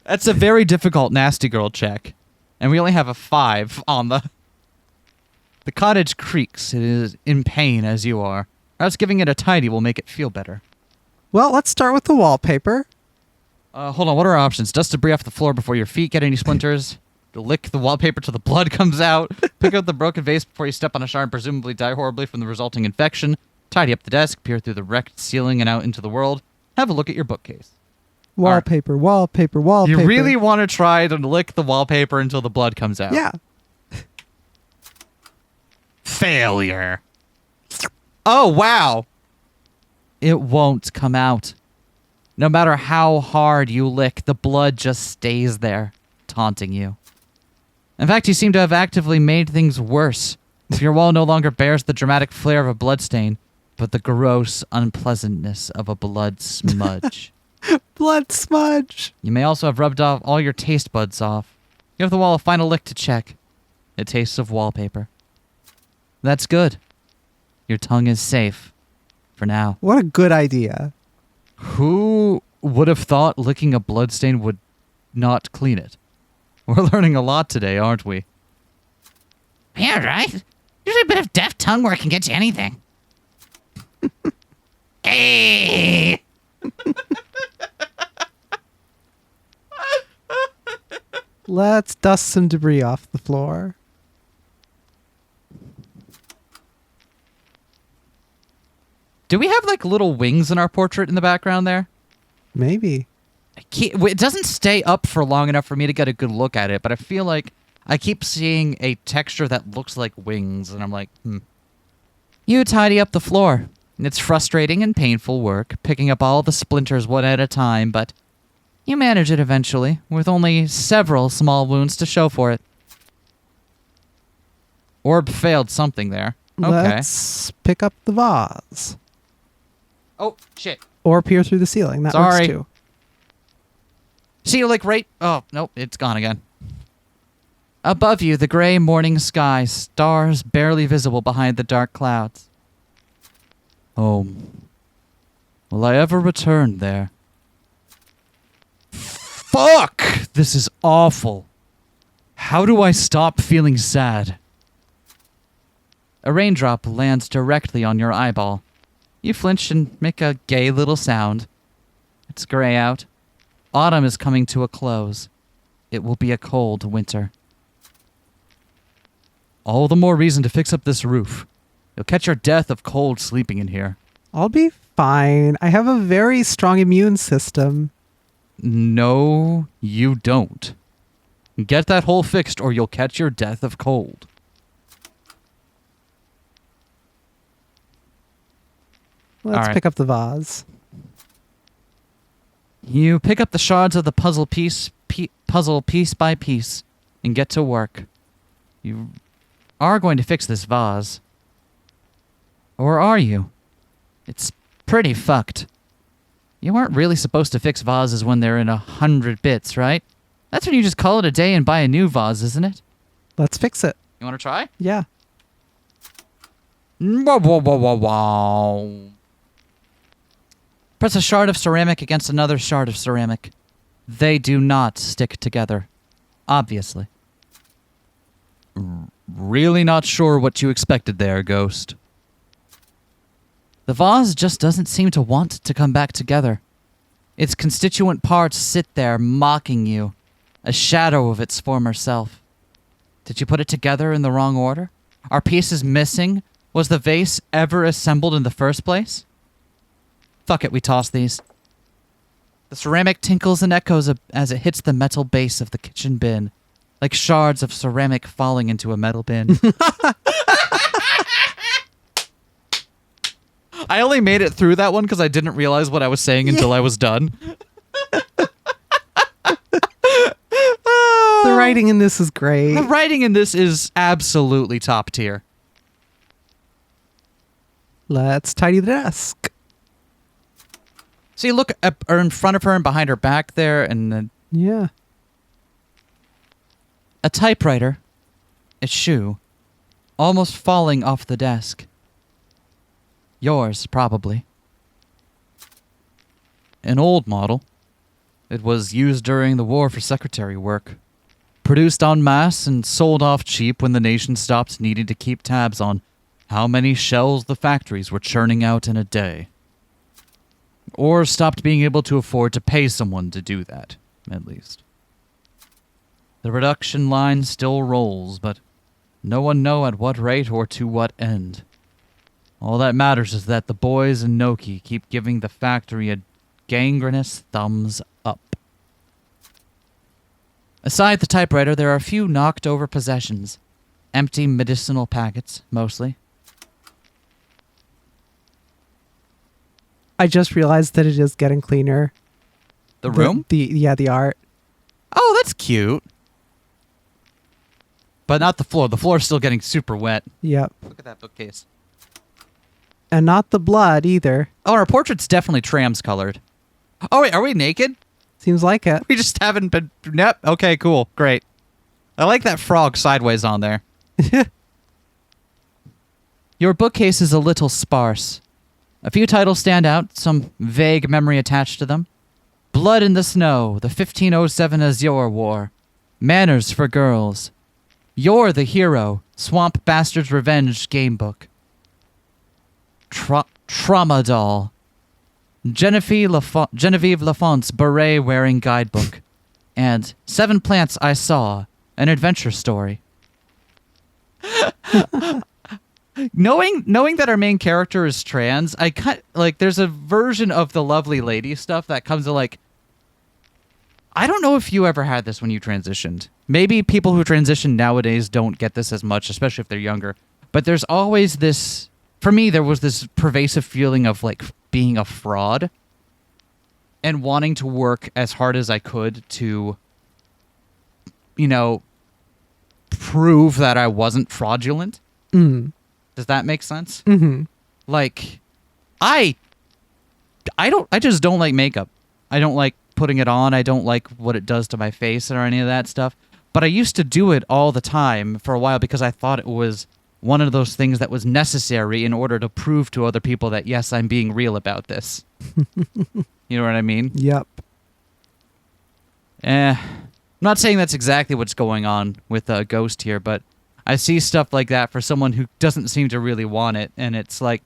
Speaker 1: That's a very difficult nasty girl check. And we only have a 5 on the... The cottage creaks. It is in pain as you are. Perhaps giving it a tidy will make it feel better.
Speaker 2: Well, let's start with the wallpaper.
Speaker 1: Hold on, what are our options? Dust debris off the floor before your feet get any splinters. Lick the wallpaper till the blood comes out. Pick up the broken vase before you step on a shard and presumably die horribly from the resulting infection. Tidy up the desk, peer through the wrecked ceiling and out into the world. Have a look at your bookcase.
Speaker 2: Wallpaper, wallpaper, wallpaper.
Speaker 1: You really want to try to lick the wallpaper until the blood comes out?
Speaker 2: Yeah.
Speaker 1: Failure. Oh, wow. It won't come out. No matter how hard you lick, the blood just stays there, taunting you. In fact, you seem to have actively made things worse. Your wall no longer bears the dramatic flair of a bloodstain, but the gross unpleasantness of a blood smudge.
Speaker 2: Blood smudge.
Speaker 1: You may also have rubbed off all your taste buds off. Give the wall a final lick to check. It tastes of wallpaper. That's good. Your tongue is safe. For now.
Speaker 2: What a good idea.
Speaker 1: Who would have thought licking a bloodstain would not clean it? We're learning a lot today, aren't we?
Speaker 3: Yeah, right? Usually a bit of deft tongue work can get you anything. Hey!
Speaker 2: Let's dust some debris off the floor.
Speaker 1: Do we have like little wings in our portrait in the background there?
Speaker 2: Maybe.
Speaker 1: It doesn't stay up for long enough for me to get a good look at it, but I feel like I keep seeing a texture that looks like wings, and I'm like, You tidy up the floor. It's frustrating and painful work, picking up all the splinters one at a time, but you manage it eventually, with only several small wounds to show for it. Orb failed something there. Okay.
Speaker 2: Let's pick up the vase.
Speaker 1: Oh, shit.
Speaker 2: Or peer through the ceiling. That
Speaker 1: Sorry.
Speaker 2: works too.
Speaker 1: See, like right... Oh, nope, it's gone again. Above you, the gray morning sky, stars barely visible behind the dark clouds. Home. Will I ever return there? Fuck! This is awful. How do I stop feeling sad? A raindrop lands directly on your eyeball. You flinch and make a gay little sound. It's gray out. Autumn is coming to a close. It will be a cold winter. All the more reason to fix up this roof. You'll catch your death of cold sleeping in here.
Speaker 2: I'll be fine. I have a very strong immune system.
Speaker 1: No, you don't. Get that hole fixed or you'll catch your death of cold.
Speaker 2: Let's
Speaker 1: All right.
Speaker 2: pick up the vase.
Speaker 1: You pick up the shards of the puzzle piece by piece and get to work. You are going to fix this vase. Or are you? It's pretty fucked. You aren't really supposed to fix vases when they're in 100 bits, right? That's when you just call it a day and buy a new vase, isn't it?
Speaker 2: Let's fix it.
Speaker 1: You want to try?
Speaker 2: Yeah.
Speaker 1: Wow. Press a shard of ceramic against another shard of ceramic. They do not stick together. Obviously. Really not sure what you expected there, Ghost. The vase just doesn't seem to want to come back together. Its constituent parts sit there mocking you, a shadow of its former self. Did you put it together in the wrong order? Are pieces missing? Was the vase ever assembled in the first place? Fuck it, we toss these. The ceramic tinkles and echoes as it hits the metal base of the kitchen bin, like shards of ceramic falling into a metal bin. I only made it through that one because I didn't realize what I was saying until I was done.
Speaker 2: The writing in this is great.
Speaker 1: The writing in this is absolutely top tier.
Speaker 2: Let's tidy the desk.
Speaker 1: So you look at her in front of her and behind her back there, and then
Speaker 2: Yeah.
Speaker 1: a typewriter, a shoe, almost falling off the desk. Yours, probably. An old model. It was used during the war for secretary work. Produced en masse and sold off cheap when the nation stopped needing to keep tabs on how many shells the factories were churning out in a day. Or stopped being able to afford to pay someone to do that, at least. The production line still rolls, but no one knows at what rate or to what end. All that matters is that the boys in Noki keep giving the factory a gangrenous thumbs up. Aside the typewriter, there are a few knocked-over possessions. Empty medicinal packets, mostly.
Speaker 2: I just realized that it is getting cleaner.
Speaker 1: The room?
Speaker 2: The art.
Speaker 1: Oh, that's cute. But not the floor. The floor is still getting super wet.
Speaker 2: Yep.
Speaker 1: Look at that bookcase.
Speaker 2: And not the blood either.
Speaker 1: Oh, our portrait's definitely trams-colored. Oh, wait, are we naked?
Speaker 2: Seems like it.
Speaker 1: We just haven't been... Yep. Okay, cool. Great. I like that frog sideways on there. Your bookcase is a little sparse. A few titles stand out, some vague memory attached to them. Blood in the Snow, the 1507 Azure War. Manners for Girls. You're the Hero, Swamp Bastard's Revenge Gamebook. Trauma Doll. Genevieve Lafont's beret-wearing guidebook. And 7 Plants I Saw, an adventure story. Knowing that our main character is trans, I there's a version of the lovely lady stuff that comes to I don't know if you ever had this when you transitioned. Maybe people who transition nowadays don't get this as much, especially if they're younger. But there's always this, for me, there was this pervasive feeling of being a fraud and wanting to work as hard as I could to, prove that I wasn't fraudulent.
Speaker 2: Mm.
Speaker 1: Does that make sense?
Speaker 2: Mm-hmm.
Speaker 1: I just don't like makeup. I don't like putting it on. I don't like what it does to my face or any of that stuff. But I used to do it all the time for a while because I thought it was one of those things that was necessary in order to prove to other people that, yes, I'm being real about this. You know what I mean?
Speaker 2: Yep.
Speaker 1: I'm not saying that's exactly what's going on with Ghost here, but I see stuff like that for someone who doesn't seem to really want it, and it's I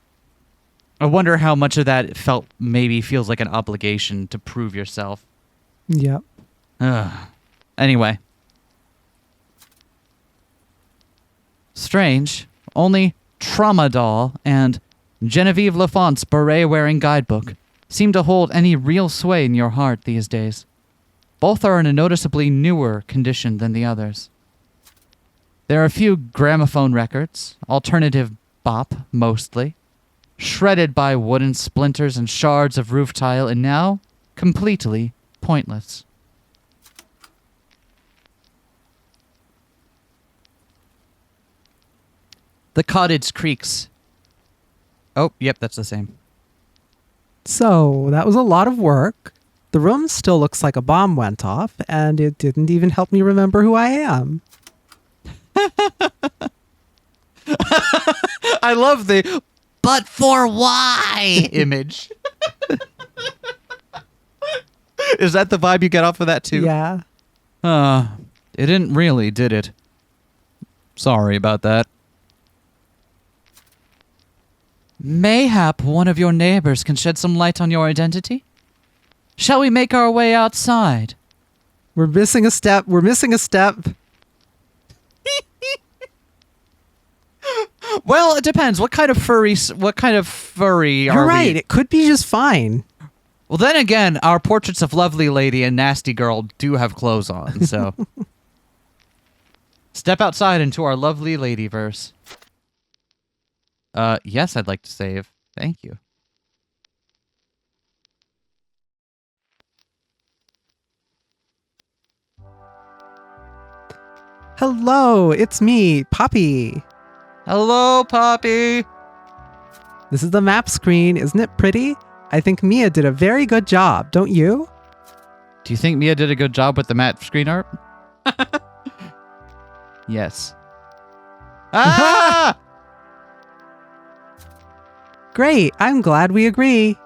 Speaker 1: wonder how much of that maybe feels like an obligation to prove yourself.
Speaker 2: Yep.
Speaker 1: Anyway. Strange. Only Trauma Doll and Genevieve Lafont's beret-wearing guidebook seem to hold any real sway in your heart these days. Both are in a noticeably newer condition than the others. There are a few gramophone records, alternative bop mostly, shredded by wooden splinters and shards of roof tile, and now completely pointless. The cottage creaks. Oh, yep, that's the same.
Speaker 2: So, that was a lot of work. The room still looks like a bomb went off, and it didn't even help me remember who I am.
Speaker 1: I love the
Speaker 3: But for why?
Speaker 1: image. Is that the vibe you get off of that too?
Speaker 2: Yeah.
Speaker 1: It didn't really, did it? Sorry about that. Mayhap one of your neighbors can shed some light on your identity? Shall we make our way outside?
Speaker 2: We're missing a step. We're missing a step.
Speaker 1: Well, it depends. What kind of furry
Speaker 2: You're
Speaker 1: are
Speaker 2: right.
Speaker 1: we?
Speaker 2: It could be just fine.
Speaker 1: Well, then again, our portraits of lovely lady and nasty girl do have clothes on, so step outside into our lovely lady verse. Yes, I'd like to save. Thank you.
Speaker 2: Hello, it's me, Poppy.
Speaker 1: Hello, Poppy.
Speaker 2: This is the map screen. Isn't it pretty? I think Mia did a very good job, don't you?
Speaker 1: Do you think Mia did a good job with the map screen art? Yes. Ah!
Speaker 2: Great, I'm glad we agree.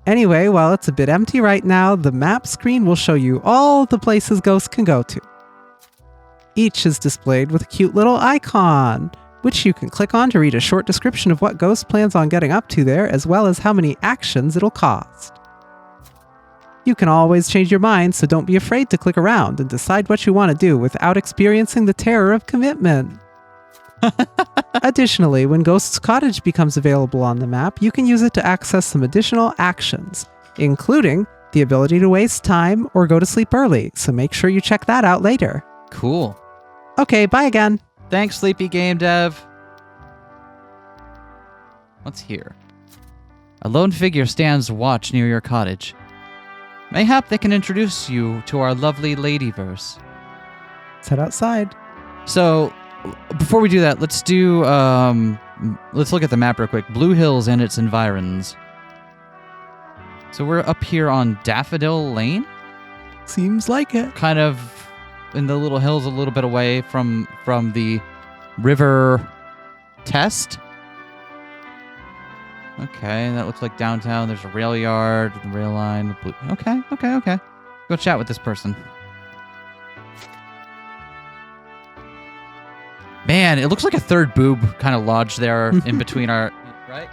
Speaker 2: Anyway, while it's a bit empty right now, the map screen will show you all the places ghosts can go to. Each is displayed with a cute little icon, which you can click on to read a short description of what Ghost plans on getting up to there, as well as how many actions it'll cost. You can always change your mind, so don't be afraid to click around and decide what you want to do without experiencing the terror of commitment. Additionally, when Ghost's Cottage becomes available on the map, you can use it to access some additional actions, including the ability to waste time or go to sleep early, so make sure you check that out later.
Speaker 1: Cool.
Speaker 2: Okay, bye again.
Speaker 1: Thanks, Sleepy Game Dev. What's here? A lone figure stands watch near your cottage. Mayhap they can introduce you to our lovely ladyverse.
Speaker 2: Let's head outside.
Speaker 1: So, before we do that, let's look at the map real quick. Blue Hills and its environs. So we're up here on Daffodil Lane?
Speaker 2: Seems like it.
Speaker 1: Kind of in the little hills a little bit away from the river test. Okay, that looks like downtown. There's a rail yard, the rail line. The blue. Okay. Go chat with this person. Man, it looks like a third boob kind of lodged there in between our... Right?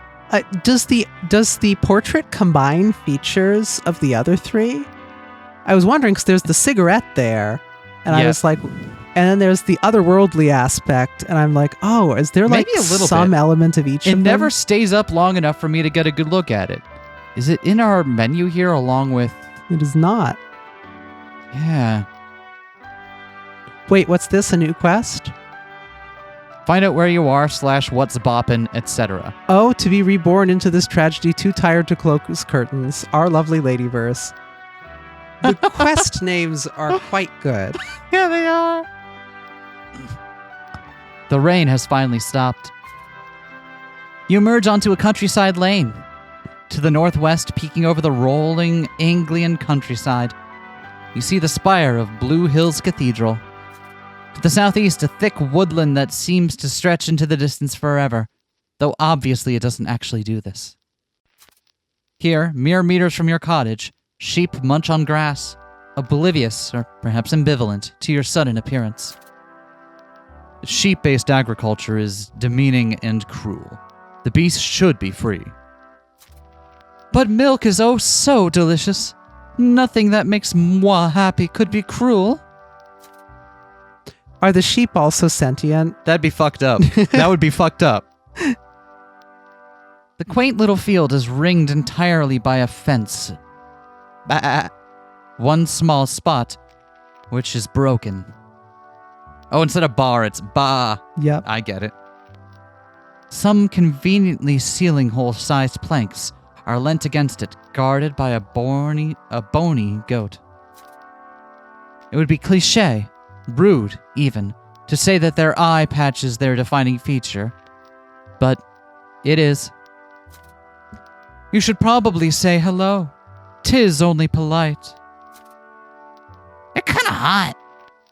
Speaker 2: Does the portrait combine features of the other three? I was wondering because there's the cigarette there, and I
Speaker 1: Yeah.
Speaker 2: was like, and then there's the otherworldly aspect, and I'm like, oh, is there like
Speaker 1: Maybe a little
Speaker 2: some
Speaker 1: bit.
Speaker 2: element of each
Speaker 1: It
Speaker 2: of them?
Speaker 1: never stays up long enough for me to get a good look at it. Is it in our menu here along with...
Speaker 2: It is not.
Speaker 1: Yeah.
Speaker 2: Wait, what's this? A new quest?
Speaker 1: Find out where you are / what's boppin', etc.
Speaker 2: Oh, to be reborn into this tragedy, too tired to close curtains. Our lovely ladyverse. The quest names are quite good.
Speaker 1: Yeah, they are. The rain has finally stopped. You emerge onto a countryside lane. To the northwest, peeking over the rolling Anglian countryside, you see the spire of Blue Hills Cathedral. To the southeast, a thick woodland that seems to stretch into the distance forever, though obviously it doesn't actually do this. Here, mere meters from your cottage, sheep munch on grass, oblivious, or perhaps ambivalent, to your sudden appearance. Sheep-based agriculture is demeaning and cruel. The beast should be free. But milk is oh so delicious. Nothing that makes moi happy could be cruel.
Speaker 2: Are the sheep also sentient?
Speaker 1: That'd be fucked up. That would be fucked up. The quaint little field is ringed entirely by a fence. One small spot, which is broken. Oh, instead of bar, it's ba.
Speaker 2: Yep.
Speaker 1: I get it. Some conveniently ceiling hole-sized planks are leant against it, guarded by a bony goat. It would be cliché, rude even, to say that their eye patch is their defining feature, but It is. You should probably say hello. 'Tis only polite.
Speaker 3: They're kind of hot.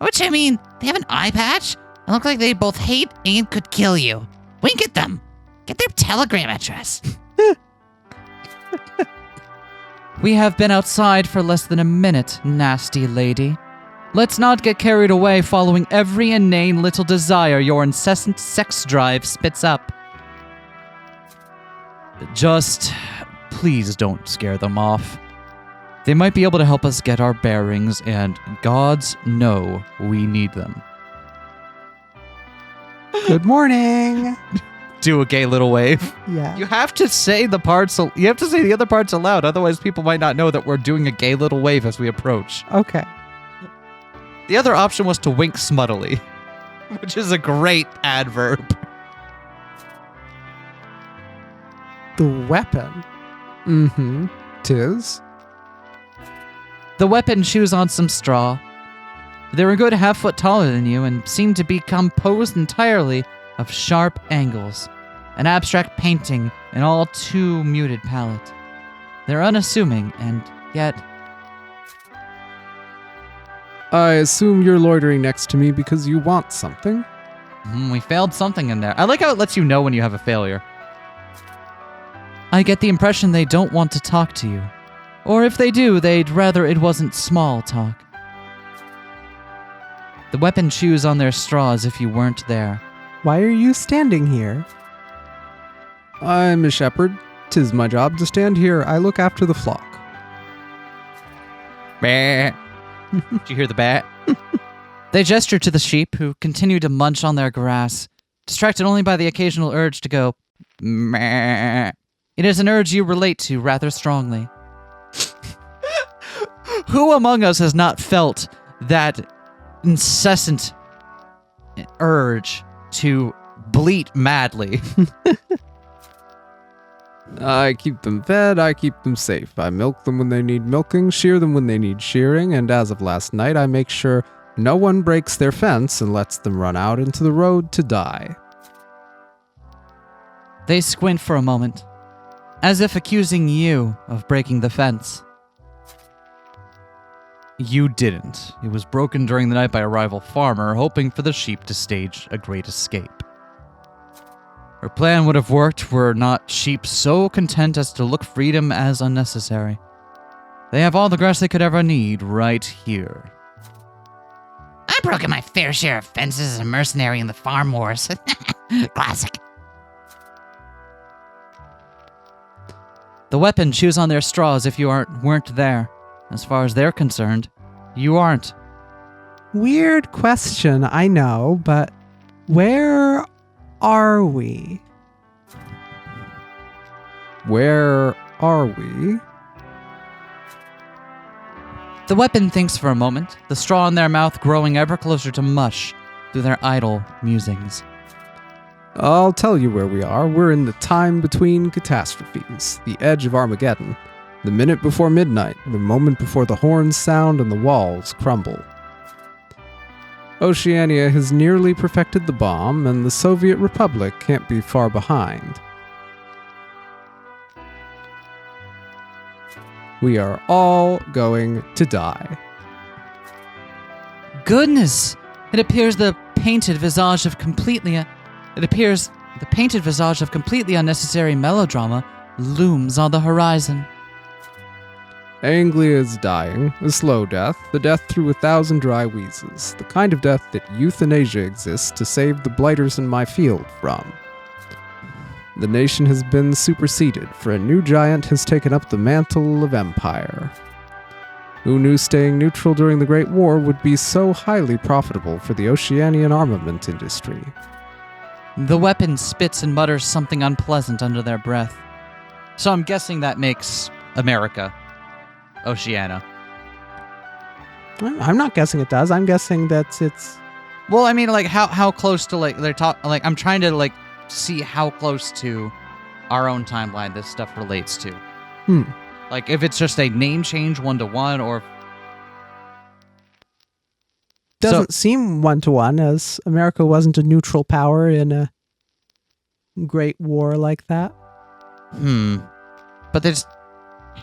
Speaker 3: Which, I mean, they have an eye patch and look like they both hate and could kill you. Wink at them. Get their telegram address.
Speaker 1: We have been outside for less than a minute, nasty lady. Let's not get carried away following every inane little desire your incessant sex drive spits up. Just please don't scare them off. They might be able to help us get our bearings, and gods know we need them.
Speaker 2: Good morning.
Speaker 1: Do a gay little wave.
Speaker 2: Yeah.
Speaker 1: You have to say the other parts aloud, otherwise people might not know that we're doing a gay little wave as we approach.
Speaker 2: Okay.
Speaker 1: The other option was to wink smuttily, which is a great adverb.
Speaker 2: The weapon. Mm-hmm. 'Tis.
Speaker 1: The weapon chews on some straw. They were a good half-foot taller than you and seemed to be composed entirely of sharp angles, an abstract painting in all too muted palette. They're unassuming, and yet...
Speaker 2: I assume you're loitering next to me because you want something.
Speaker 1: We failed something in there. I like how it lets you know when you have a failure. I get the impression they don't want to talk to you. Or if they do, they'd rather it wasn't small talk. The weapon chews on their straw as if you weren't there.
Speaker 2: Why are you standing here? I'm a shepherd. 'Tis my job to stand here. I look after the flock.
Speaker 1: Bah. Did you hear the bat? They gesture to the sheep, who continue to munch on their grass, distracted only by the occasional urge to go, meh. It is an urge you relate to rather strongly. Who among us has not felt that incessant urge to bleat madly?
Speaker 2: I keep them fed, I keep them safe. I milk them when they need milking, shear them when they need shearing, and as of last night, I make sure no one breaks their fence and lets them run out into the road to die.
Speaker 1: They squint for a moment, as if accusing you of breaking the fence. You didn't. It was broken during the night by a rival farmer, hoping for the sheep to stage a great escape. Her plan would have worked were not sheep so content as to look freedom as unnecessary. They have all the grass they could ever need right here.
Speaker 3: I've broken my fair share of fences as a mercenary in the farm wars. Classic.
Speaker 1: The weapon chews on their straw as if you weren't there. As far as they're concerned, you aren't.
Speaker 2: Weird question, I know, but where are we? Where are we?
Speaker 1: The weapon thinks for a moment, the straw in their mouth growing ever closer to mush through their idle musings.
Speaker 2: I'll tell you where we are. We're in the time between catastrophes, the edge of Armageddon, the minute before midnight, the moment before the horns sound and the walls crumble. Oceania has nearly perfected the bomb, and the Soviet Republic can't be far behind. We are all going to die.
Speaker 1: Goodness! It appears the painted visage of completely unnecessary melodrama looms on the horizon.
Speaker 2: Anglia is dying, a slow death, the death through 1,000 dry wheezes, the kind of death that euthanasia exists to save the blighters in my field from. The nation has been superseded, for a new giant has taken up the mantle of empire. Who knew staying neutral during the Great War would be so highly profitable for the Oceanian armament industry?
Speaker 1: The weapon spits and mutters something unpleasant under their breath. So I'm guessing that makes America Oceania.
Speaker 2: I'm not guessing it does. I'm guessing that it's...
Speaker 1: Well, I mean, like, how close to, like, they're talking, like, I'm trying to, like, see how close to our own timeline this stuff relates to. Like, if it's just a name change 1-to-1, or...
Speaker 2: Doesn't seem 1-to-1, as America wasn't a neutral power in great war like that.
Speaker 1: But there's...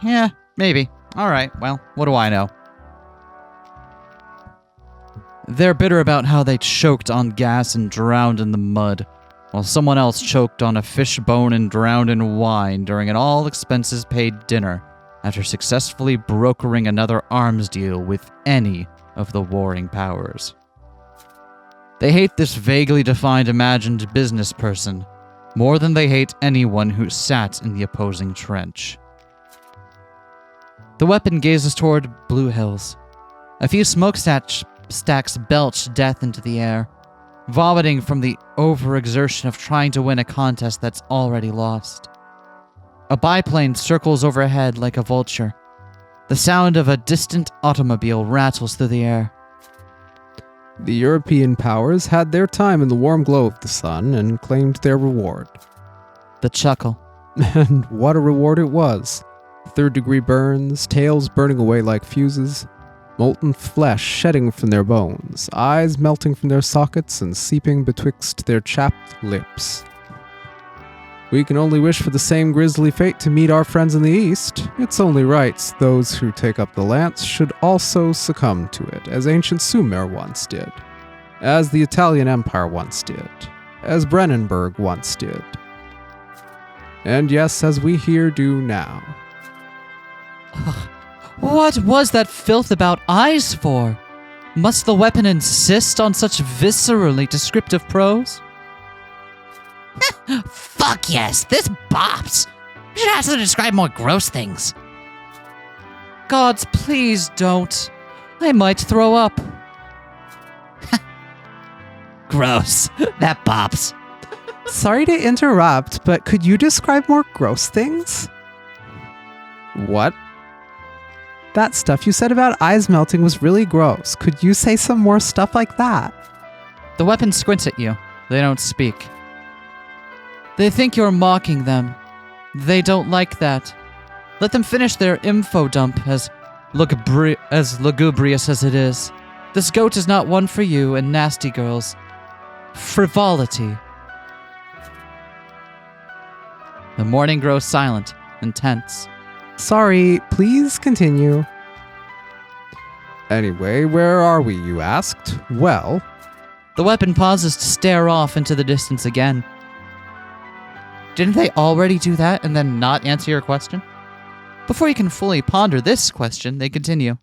Speaker 1: Yeah, maybe. Alright, well, what do I know? They're bitter about how they choked on gas and drowned in the mud, while someone else choked on a fish bone and drowned in wine during an all-expenses-paid dinner after successfully brokering another arms deal with any of the warring powers. They hate this vaguely defined imagined business person more than they hate anyone who sat in the opposing trench. The weapon gazes toward Blue Hills. A few smokestacks belch death into the air, vomiting from the overexertion of trying to win a contest that's already lost. A biplane circles overhead like a vulture. The sound of a distant automobile rattles through the air.
Speaker 2: The European powers had their time in the warm glow of the sun and claimed their reward.
Speaker 1: The chuckle.
Speaker 2: And what a reward it was. Third-degree burns, tails burning away like fuses, molten flesh shedding from their bones, eyes melting from their sockets and seeping betwixt their chapped lips. We can only wish for the same grisly fate to meet our friends in the East. It's only right those who take up the lance should also succumb to it, as ancient Sumer once did, as the Italian Empire once did, as Brennenburg once did, and yes, as we here do now.
Speaker 1: What was that filth about eyes for? Must the weapon insist on such viscerally descriptive prose?
Speaker 3: Fuck yes, this bops. You should have to describe more gross things.
Speaker 1: Gods, please don't. I might throw up.
Speaker 3: Gross. That bops.
Speaker 2: Sorry to interrupt, but could you describe more gross things? What? That stuff you said about eyes melting was really gross. Could you say some more stuff like that?
Speaker 1: The weapon squints at you. They don't speak. They think you're mocking them. They don't like that. Let them finish their info dump, as lugubrious as it is. This goat is not one for you and nasty girls. Frivolity. The morning grows silent and tense.
Speaker 2: Sorry, please continue. Anyway, where are we, you asked? Well,
Speaker 1: The weapon pauses to stare off into the distance again. Didn't they already do that and then not answer your question? Before you can fully ponder this question, they continue.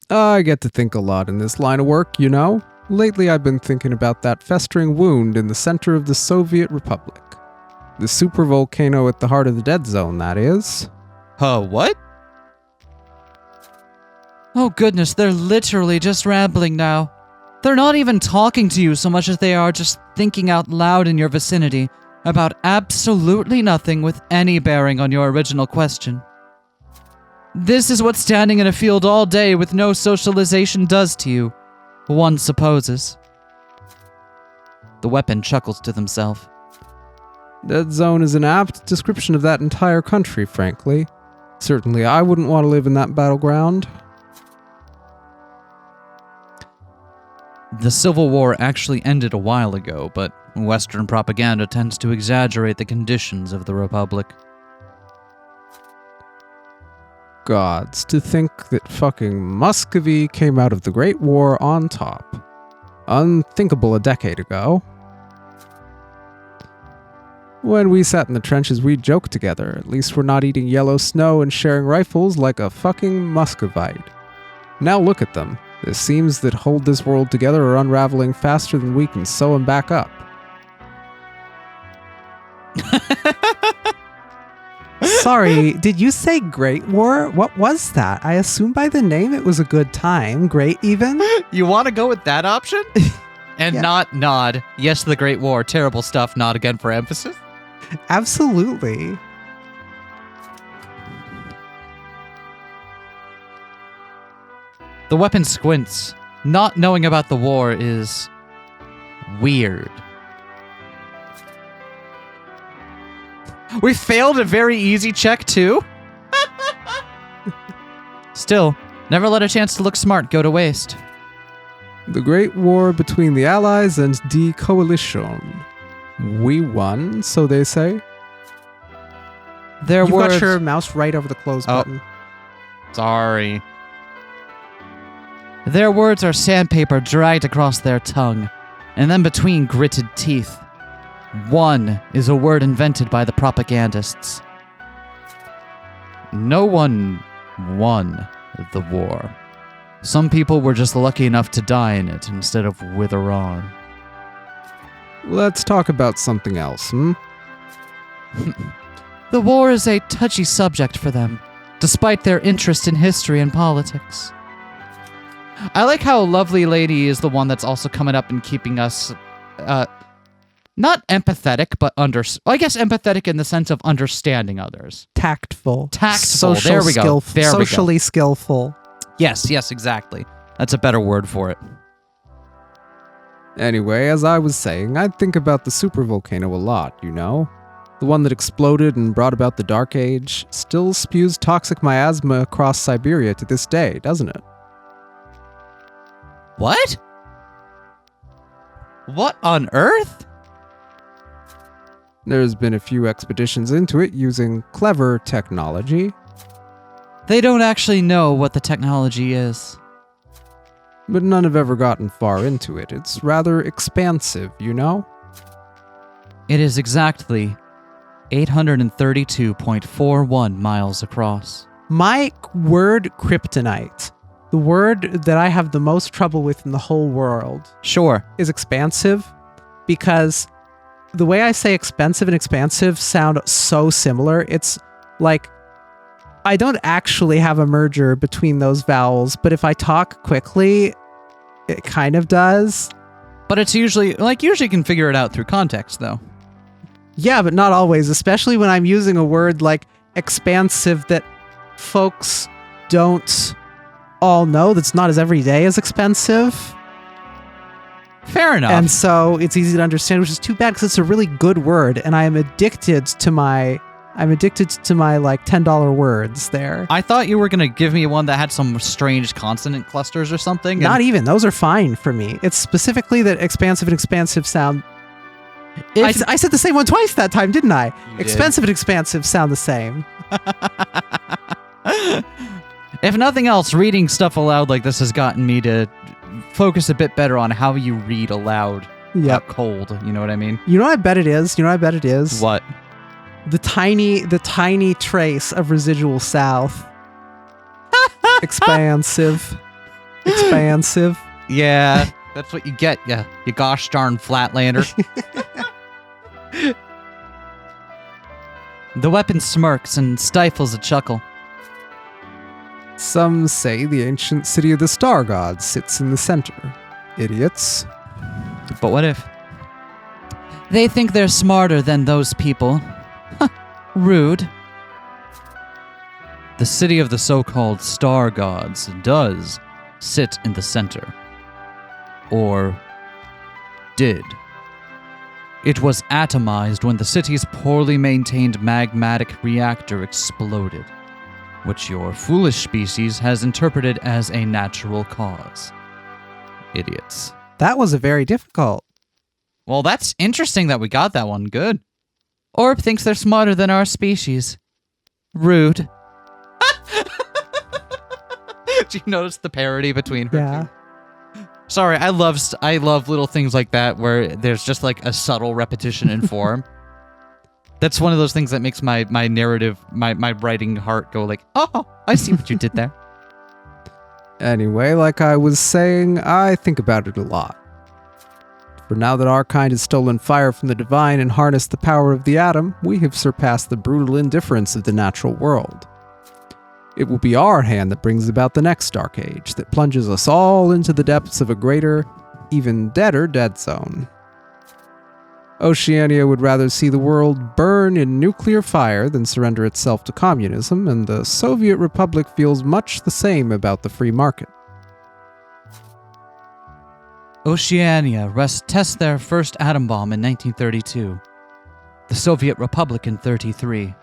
Speaker 2: I get to think a lot in this line of work, you know? Lately I've been thinking about that festering wound in the center of the Soviet Republic. The supervolcano at the heart of the dead zone, that is.
Speaker 1: What? Oh goodness, they're literally just rambling now. They're not even talking to you so much as they are just thinking out loud in your vicinity about absolutely nothing with any bearing on your original question. This is what standing in a field all day with no socialization does to you, one supposes. The weapon chuckles to himself.
Speaker 2: Dead zone is an apt description of that entire country, frankly. Certainly I wouldn't want to live in that battleground.
Speaker 1: The Civil War actually ended a while ago, but Western propaganda tends to exaggerate the conditions of the Republic.
Speaker 2: Gods, to think that fucking Muscovy came out of the Great War on top. Unthinkable a decade ago. When we sat in the trenches, we joked together. At least we're not eating yellow snow and sharing rifles like a fucking Muscovite. Now look at them. The seams that hold this world together are unraveling faster than we can sew them back up. Sorry, did you say Great War? What was that? I assume by the name it was a good time. Great even?
Speaker 1: You want to go with that option? And
Speaker 2: Yeah.
Speaker 1: not nod. Yes, the Great War. Terrible stuff. Nod again for emphasis.
Speaker 2: Absolutely.
Speaker 1: The weapon squints. Not knowing about the war is weird. We failed a very easy check, too? Still, never let a chance to look smart go to waste.
Speaker 2: The Great War between the Allies and the Coalition. We won, so they say.
Speaker 1: Their
Speaker 2: You've
Speaker 1: words.
Speaker 2: got your mouse right over the close
Speaker 1: Oh.
Speaker 2: button.
Speaker 1: Sorry. Their words are sandpaper dragged across their tongue, and then between gritted teeth. One is a word invented by the propagandists. No one won the war. Some people were just lucky enough to die in it instead of wither on.
Speaker 2: Let's talk about something else, hmm?
Speaker 1: The war is a touchy subject for them, despite their interest in history and politics. I like how Lovely Lady is the one that's also coming up and keeping us, not empathetic, but I guess empathetic in the sense of understanding others.
Speaker 2: Tactful.
Speaker 1: Tactful.
Speaker 2: Social
Speaker 1: There we go.
Speaker 2: skillful.
Speaker 1: There we go.
Speaker 2: Socially skillful.
Speaker 1: Yes, exactly. That's a better word for it.
Speaker 2: Anyway, as I was saying, I think about the supervolcano a lot, you know? The one that exploded and brought about the Dark Age still spews toxic miasma across Siberia to this day, doesn't it?
Speaker 1: What? What on earth?
Speaker 2: There's been a few expeditions into it using clever technology,
Speaker 1: They don't actually know what the technology is.
Speaker 2: but none have ever gotten far into it. It's rather expansive, you know?
Speaker 1: It is exactly 832.41 miles across.
Speaker 2: My word kryptonite, the word that I have the most trouble with in the whole world,
Speaker 1: Sure.
Speaker 2: is expansive, because the way I say expensive and expansive sound so similar. It's like I don't actually have a merger between those vowels, but if I talk quickly, it kind of does.
Speaker 1: But it's usually you can figure it out through context, though.
Speaker 2: Yeah, but not always, especially when I'm using a word like expansive that folks don't all know, that's not as everyday as expensive.
Speaker 1: Fair enough.
Speaker 2: And so it's easy to understand, which is too bad because it's a really good word, and I am addicted to my like $10 words there.
Speaker 1: I thought you were going to give me one that had some strange consonant clusters or something.
Speaker 2: Not even. Those are fine for me. It's specifically that expansive and expansive sound. I said the same one twice that time, didn't I?
Speaker 1: You did.
Speaker 2: Expensive and expansive sound the same.
Speaker 1: If nothing else, reading stuff aloud like this has gotten me to focus a bit better on how you read aloud.
Speaker 2: Yep.
Speaker 1: Out cold, you know what I mean?
Speaker 2: You know what I bet it is?
Speaker 1: What?
Speaker 2: The tiny trace of residual south. Expansive. Expansive.
Speaker 1: Yeah, that's what you get, you gosh darn flatlander. The weapon smirks and stifles a chuckle.
Speaker 2: Some say the ancient city of the star gods sits in the center. Idiots.
Speaker 1: But what if? They think they're smarter than those people. Huh, rude. The city of the so-called star gods does sit in the center. Or did. It was atomized when the city's poorly maintained magmatic reactor exploded, which your foolish species has interpreted as a natural cause. Idiots.
Speaker 2: That was a very difficult.
Speaker 1: Well, that's interesting that we got that one. Good. Orb thinks they're smarter than our species. Rude. Do you notice the parody between her?
Speaker 2: Yeah.
Speaker 1: Two? Sorry, I love little things like that where there's just like a subtle repetition in form. That's one of those things that makes my narrative, my writing heart go like, oh, I see what you did there.
Speaker 2: Anyway, like I was saying, I think about it a lot. For now that our kind has stolen fire from the divine and harnessed the power of the atom, we have surpassed the brutal indifference of the natural world. It will be our hand that brings about the next dark age, that plunges us all into the depths of a greater, even deader dead zone. Oceania would rather see the world burn in nuclear fire than surrender itself to communism, and the Soviet Republic feels much the same about the free market.
Speaker 1: Oceania tests their first atom bomb in 1932. The Soviet Republic in 1933.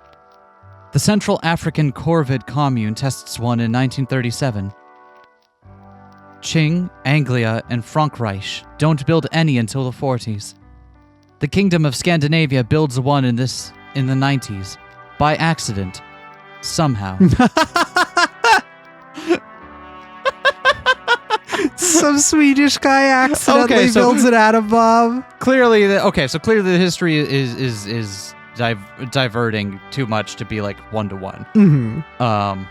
Speaker 1: The Central African Corvid Commune tests one in 1937. Qing, Anglia, and Frankreich don't build any until the 40s. The Kingdom of Scandinavia builds one in the 90s. By accident. Somehow.
Speaker 2: Some Swedish guy accidentally
Speaker 1: so-
Speaker 2: builds an atom bomb.
Speaker 1: Clearly, the history is diverting too much to be like 1-to-1.
Speaker 2: Mm-hmm.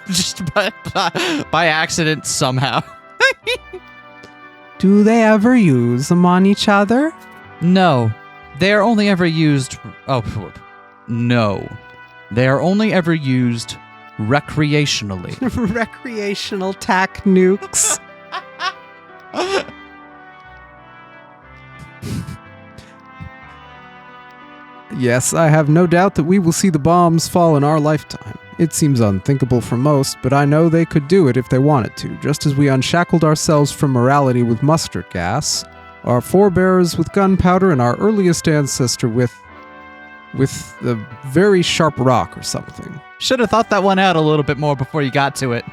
Speaker 1: Just by accident somehow.
Speaker 2: Do they ever use them on each other?
Speaker 1: No, they are only ever used. No, they are only ever used recreationally.
Speaker 2: Recreational tack nukes. Yes, I have no doubt that we will see the bombs fall in our lifetime. It seems unthinkable for most, but I know they could do it if they wanted to, just as we unshackled ourselves from morality with mustard gas, our forebears with gunpowder, and our earliest ancestor with a very sharp rock or something.
Speaker 1: Should have thought that one out a little bit more before you got to it.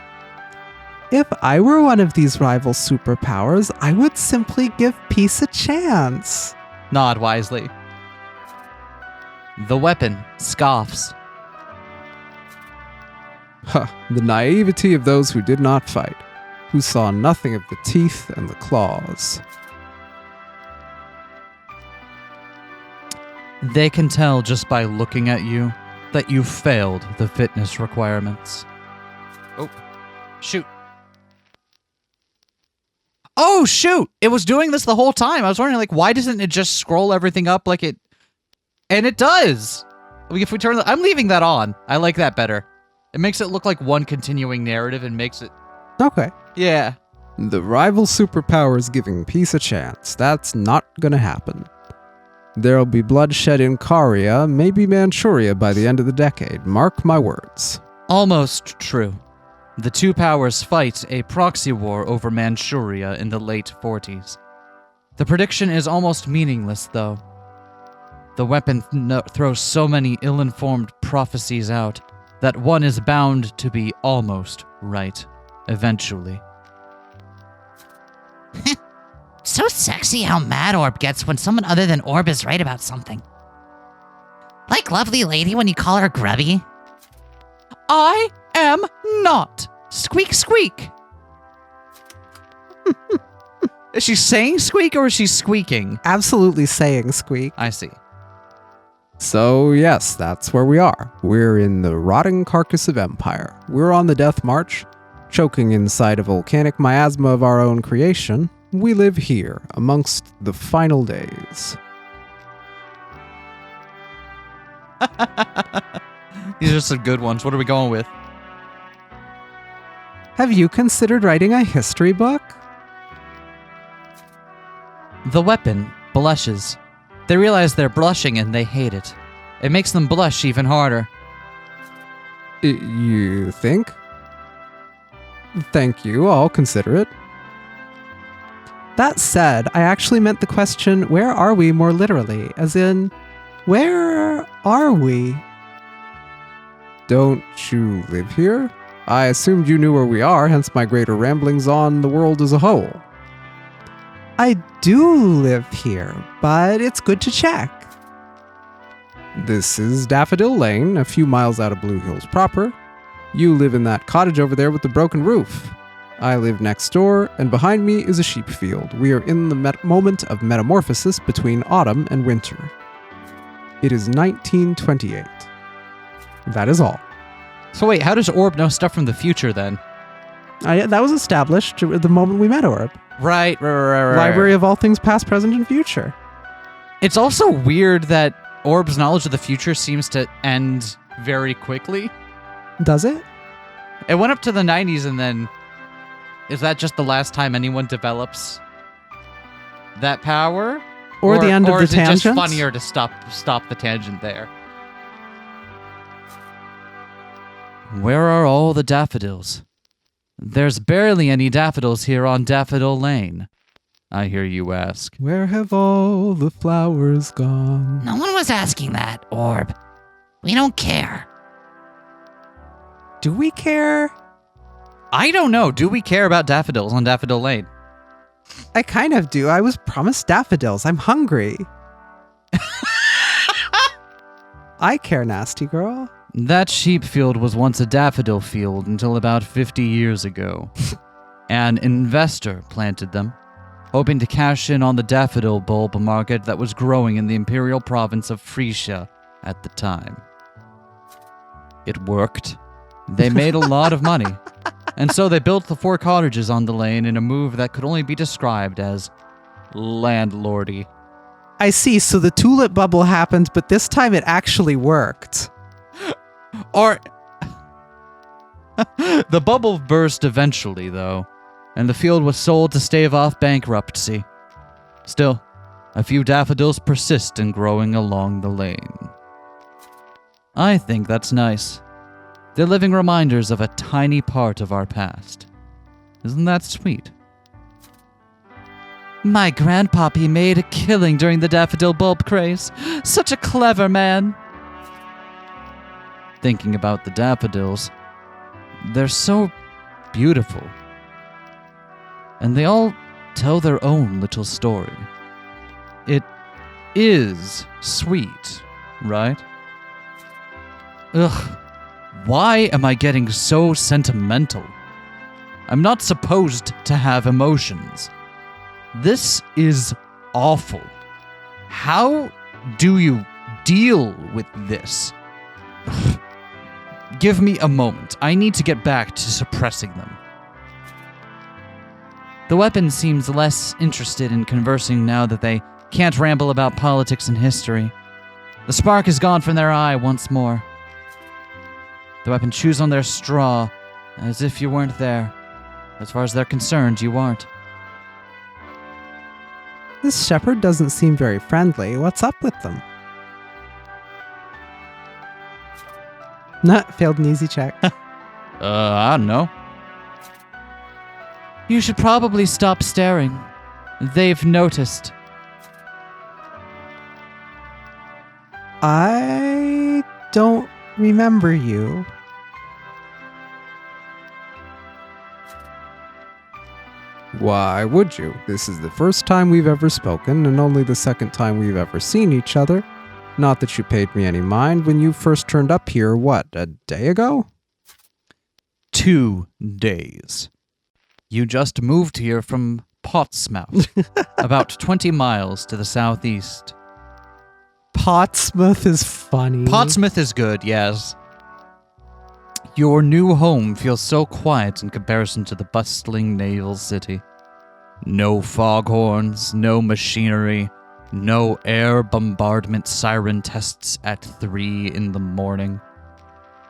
Speaker 2: If I were one of these rival superpowers, I would simply give peace a chance.
Speaker 1: Nod wisely. The weapon scoffs.
Speaker 2: Huh, the naivety of those who did not fight, who saw nothing of the teeth and the claws.
Speaker 1: They can tell just by looking at you that you failed the fitness requirements. Oh, shoot. Oh, shoot! It was doing this the whole time. I was wondering, like, why doesn't it just scroll everything up like it... And it does! Like, if we turn I'm leaving that on. I like that better. It makes it look like one continuing narrative and makes it...
Speaker 2: Okay.
Speaker 1: Yeah.
Speaker 2: The rival superpowers giving peace a chance. That's not gonna happen. There'll be bloodshed in Korea, maybe Manchuria by the end of the decade. Mark my words.
Speaker 1: Almost true. The two powers fight a proxy war over Manchuria in the late 40s. The prediction is almost meaningless, though. The weapon throws so many ill-informed prophecies out that one is bound to be almost right, eventually.
Speaker 3: So sexy how mad Orb gets when someone other than Orb is right about something. Like lovely lady when you call her grubby.
Speaker 1: I am not! Squeak, squeak! Is she saying squeak or is she squeaking?
Speaker 2: Absolutely saying squeak.
Speaker 1: I see.
Speaker 2: So yes, that's where we are. We're in the rotting carcass of empire. We're on the death march, choking inside a volcanic miasma of our own creation. We live here, amongst the final days.
Speaker 1: These are some good ones. What are we going with?
Speaker 2: Have you considered writing a history book?
Speaker 1: The weapon blushes. They realize they're blushing and they hate it. It makes them blush even harder.
Speaker 2: You think? Thank you, I'll consider it. That said, I actually meant the question, where are we more literally? As in, where are we? Don't you live here? I assumed you knew where we are, hence my greater ramblings on the world as a whole. I do live here, but it's good to check. This is Daffodil Lane, a few miles out of Blue Hills proper. You live in that cottage over there with the broken roof. I live next door, and behind me is a sheep field. We are in the moment of metamorphosis between autumn and winter. It is 1928. That is all.
Speaker 1: So wait, how does Orb know stuff from the future then?
Speaker 2: That was established at the moment we met Orb.
Speaker 1: Right.
Speaker 2: Library of all things past, present, and future.
Speaker 1: It's also weird that Orb's knowledge of the future seems to end very quickly.
Speaker 2: Does it?
Speaker 1: It went up to the 90s and then... Is that just the last time anyone develops that power?
Speaker 2: Or the end of the tangent?
Speaker 1: Or is it just funnier to stop the tangent there? Where are all the daffodils? There's barely any daffodils here on Daffodil Lane, I hear you ask.
Speaker 2: Where have all the flowers gone?
Speaker 3: No one was asking that, Orb. We don't care.
Speaker 2: Do we care?
Speaker 1: I don't know. Do we care about daffodils on Daffodil Lane?
Speaker 2: I kind of do. I was promised daffodils. I'm hungry. I care, nasty girl.
Speaker 1: That sheep field was once a daffodil field until about 50 years ago. An investor planted them, hoping to cash in on the daffodil bulb market that was growing in the imperial province of Frisia at the time. It worked. They made a lot of money, and so they built the 4 cottages on the lane in a move that could only be described as landlordy.
Speaker 2: I see, so the tulip bubble happened, but this time it actually worked.
Speaker 1: Or the bubble burst eventually, though, and the field was sold to stave off bankruptcy. Still, a few daffodils persist in growing along the lane. I think that's nice. They're living reminders of a tiny part of our past. Isn't that sweet? My grandpappy made a killing during the daffodil bulb craze. Such a clever man. Thinking about the daffodils, they're so beautiful. And they all tell their own little story. It is sweet, right? Ugh, why am I getting so sentimental? I'm not supposed to have emotions. This is awful. How do you deal with this? Give me a moment. I need to get back to suppressing them. The weapon seems less interested in conversing now that they can't ramble about politics and history. The spark is gone from their eye once more. The weapon chews on their straw, as if you weren't there. As far as they're concerned, you aren't.
Speaker 2: This shepherd doesn't seem very friendly. What's up with them? Nah, failed an easy check.
Speaker 1: I don't know. You should probably stop staring. They've noticed.
Speaker 2: I don't remember you. Why would you? This is the first time we've ever spoken, and only the second time we've ever seen each other. Not that you paid me any mind when you first turned up here, what, a day ago?
Speaker 1: 2 days. You just moved here from Portsmouth, about 20 miles to the southeast.
Speaker 2: Portsmouth is funny.
Speaker 1: Portsmouth is good, yes. Your new home feels so quiet in comparison to the bustling naval city. No foghorns, no machinery, no air bombardment siren tests at 3 in the morning.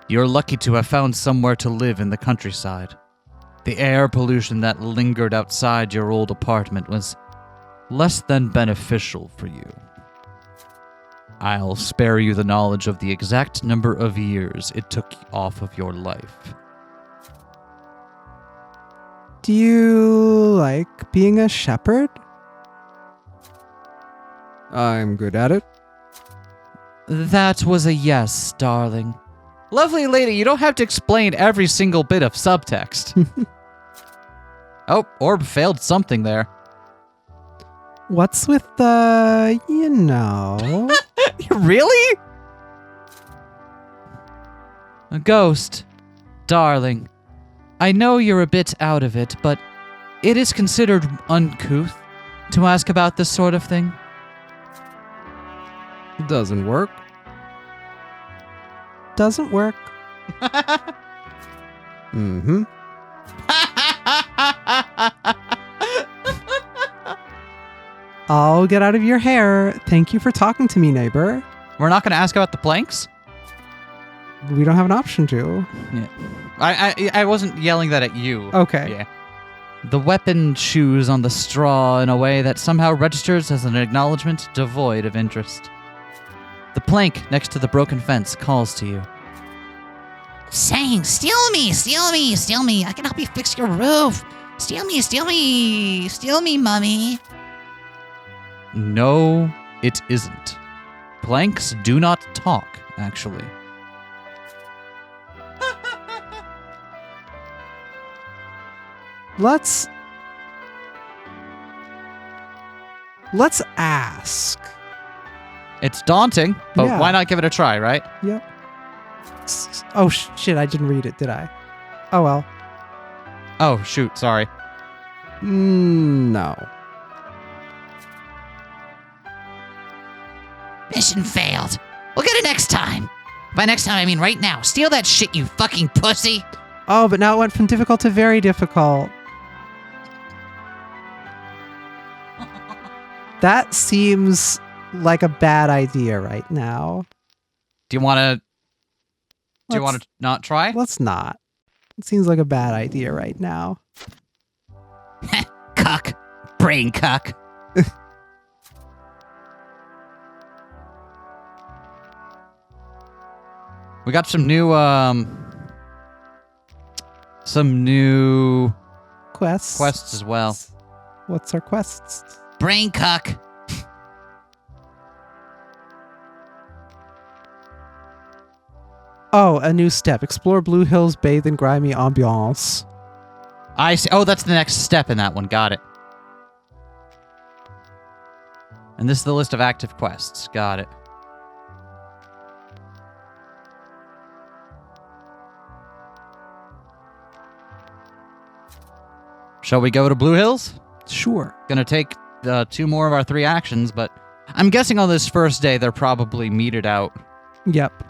Speaker 1: You're lucky to have found somewhere to live in the countryside. The air pollution that lingered outside your old apartment was less than beneficial for you. I'll spare you the knowledge of the exact number of years it took off of your life.
Speaker 2: Do you like being a shepherd? I'm good at it.
Speaker 1: That was a yes, darling. Lovely lady, you don't have to explain every single bit of subtext. Oh, Orb failed something there.
Speaker 2: What's with the,
Speaker 1: Really? A ghost. Darling, I know you're a bit out of it, but it is considered uncouth to ask about this sort of thing.
Speaker 2: Doesn't work. Doesn't work. Mm-hmm. I'll get out of your hair. Thank you for talking to me, neighbor.
Speaker 1: We're not going to ask about the planks?
Speaker 2: We don't have an option to.
Speaker 1: Yeah. I wasn't yelling that at you.
Speaker 2: Okay.
Speaker 1: Yeah. The weapon chews on the straw in a way that somehow registers as an acknowledgement devoid of interest. The plank next to the broken fence calls to you.
Speaker 3: Saying, steal me, steal me, steal me. I can help you fix your roof. Steal me, steal me, steal me, mummy.
Speaker 1: No, it isn't. Planks do not talk, actually.
Speaker 2: Let's ask.
Speaker 1: It's daunting, but
Speaker 2: Yeah.
Speaker 1: why not give it a try, right?
Speaker 2: Yep. Oh, shit, I didn't read it, did I? Oh, well.
Speaker 1: Oh, shoot, sorry.
Speaker 2: No.
Speaker 3: Mission failed. We'll get it next time. By next time, I mean right now. Steal that shit, you fucking pussy.
Speaker 2: Oh, but now it went from difficult to very difficult. That seems like a bad idea right now.
Speaker 1: Do you want to
Speaker 2: Let's-
Speaker 1: not try?
Speaker 2: Let's not. It seems like a bad idea right now.
Speaker 3: Cuck. Brain cuck.
Speaker 1: We got some new quests as well.
Speaker 2: What's our quests?
Speaker 3: Brain cuck.
Speaker 2: Oh, a new step. Explore Blue Hills, bathe in grimy ambiance.
Speaker 1: I see. Oh, that's the next step in that one. Got it. And this is the list of active quests. Got it. Shall we go to Blue Hills?
Speaker 2: Sure.
Speaker 1: Gonna take 2 more of our 3 actions, but I'm guessing on this first day they're probably meted out.
Speaker 2: Yep.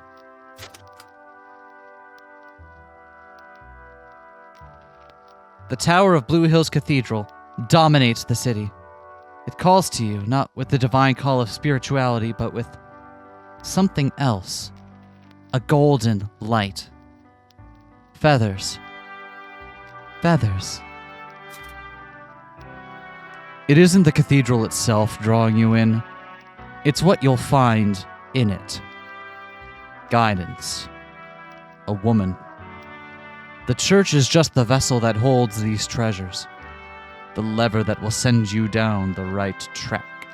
Speaker 1: The Tower of Blue Hills Cathedral dominates the city. It calls to you, not with the divine call of spirituality, but with something else. A golden light. Feathers. Feathers. It isn't the cathedral itself drawing you in. It's what you'll find in it. Guidance. A woman. The church is just the vessel that holds these treasures. The lever that will send you down the right track.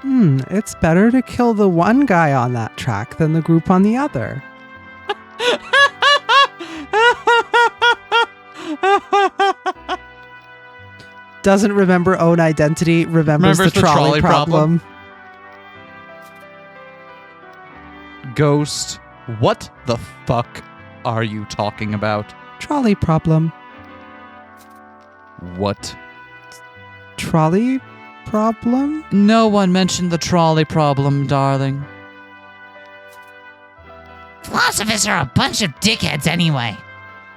Speaker 2: It's better to kill the one guy on that track than the group on the other. Doesn't remember own identity, remembers the trolley problem.
Speaker 1: Ghost, what the fuck are you talking about?
Speaker 2: Trolley problem.
Speaker 1: What?
Speaker 2: Trolley problem?
Speaker 1: No one mentioned the trolley problem, darling.
Speaker 3: Philosophers are a bunch of dickheads anyway.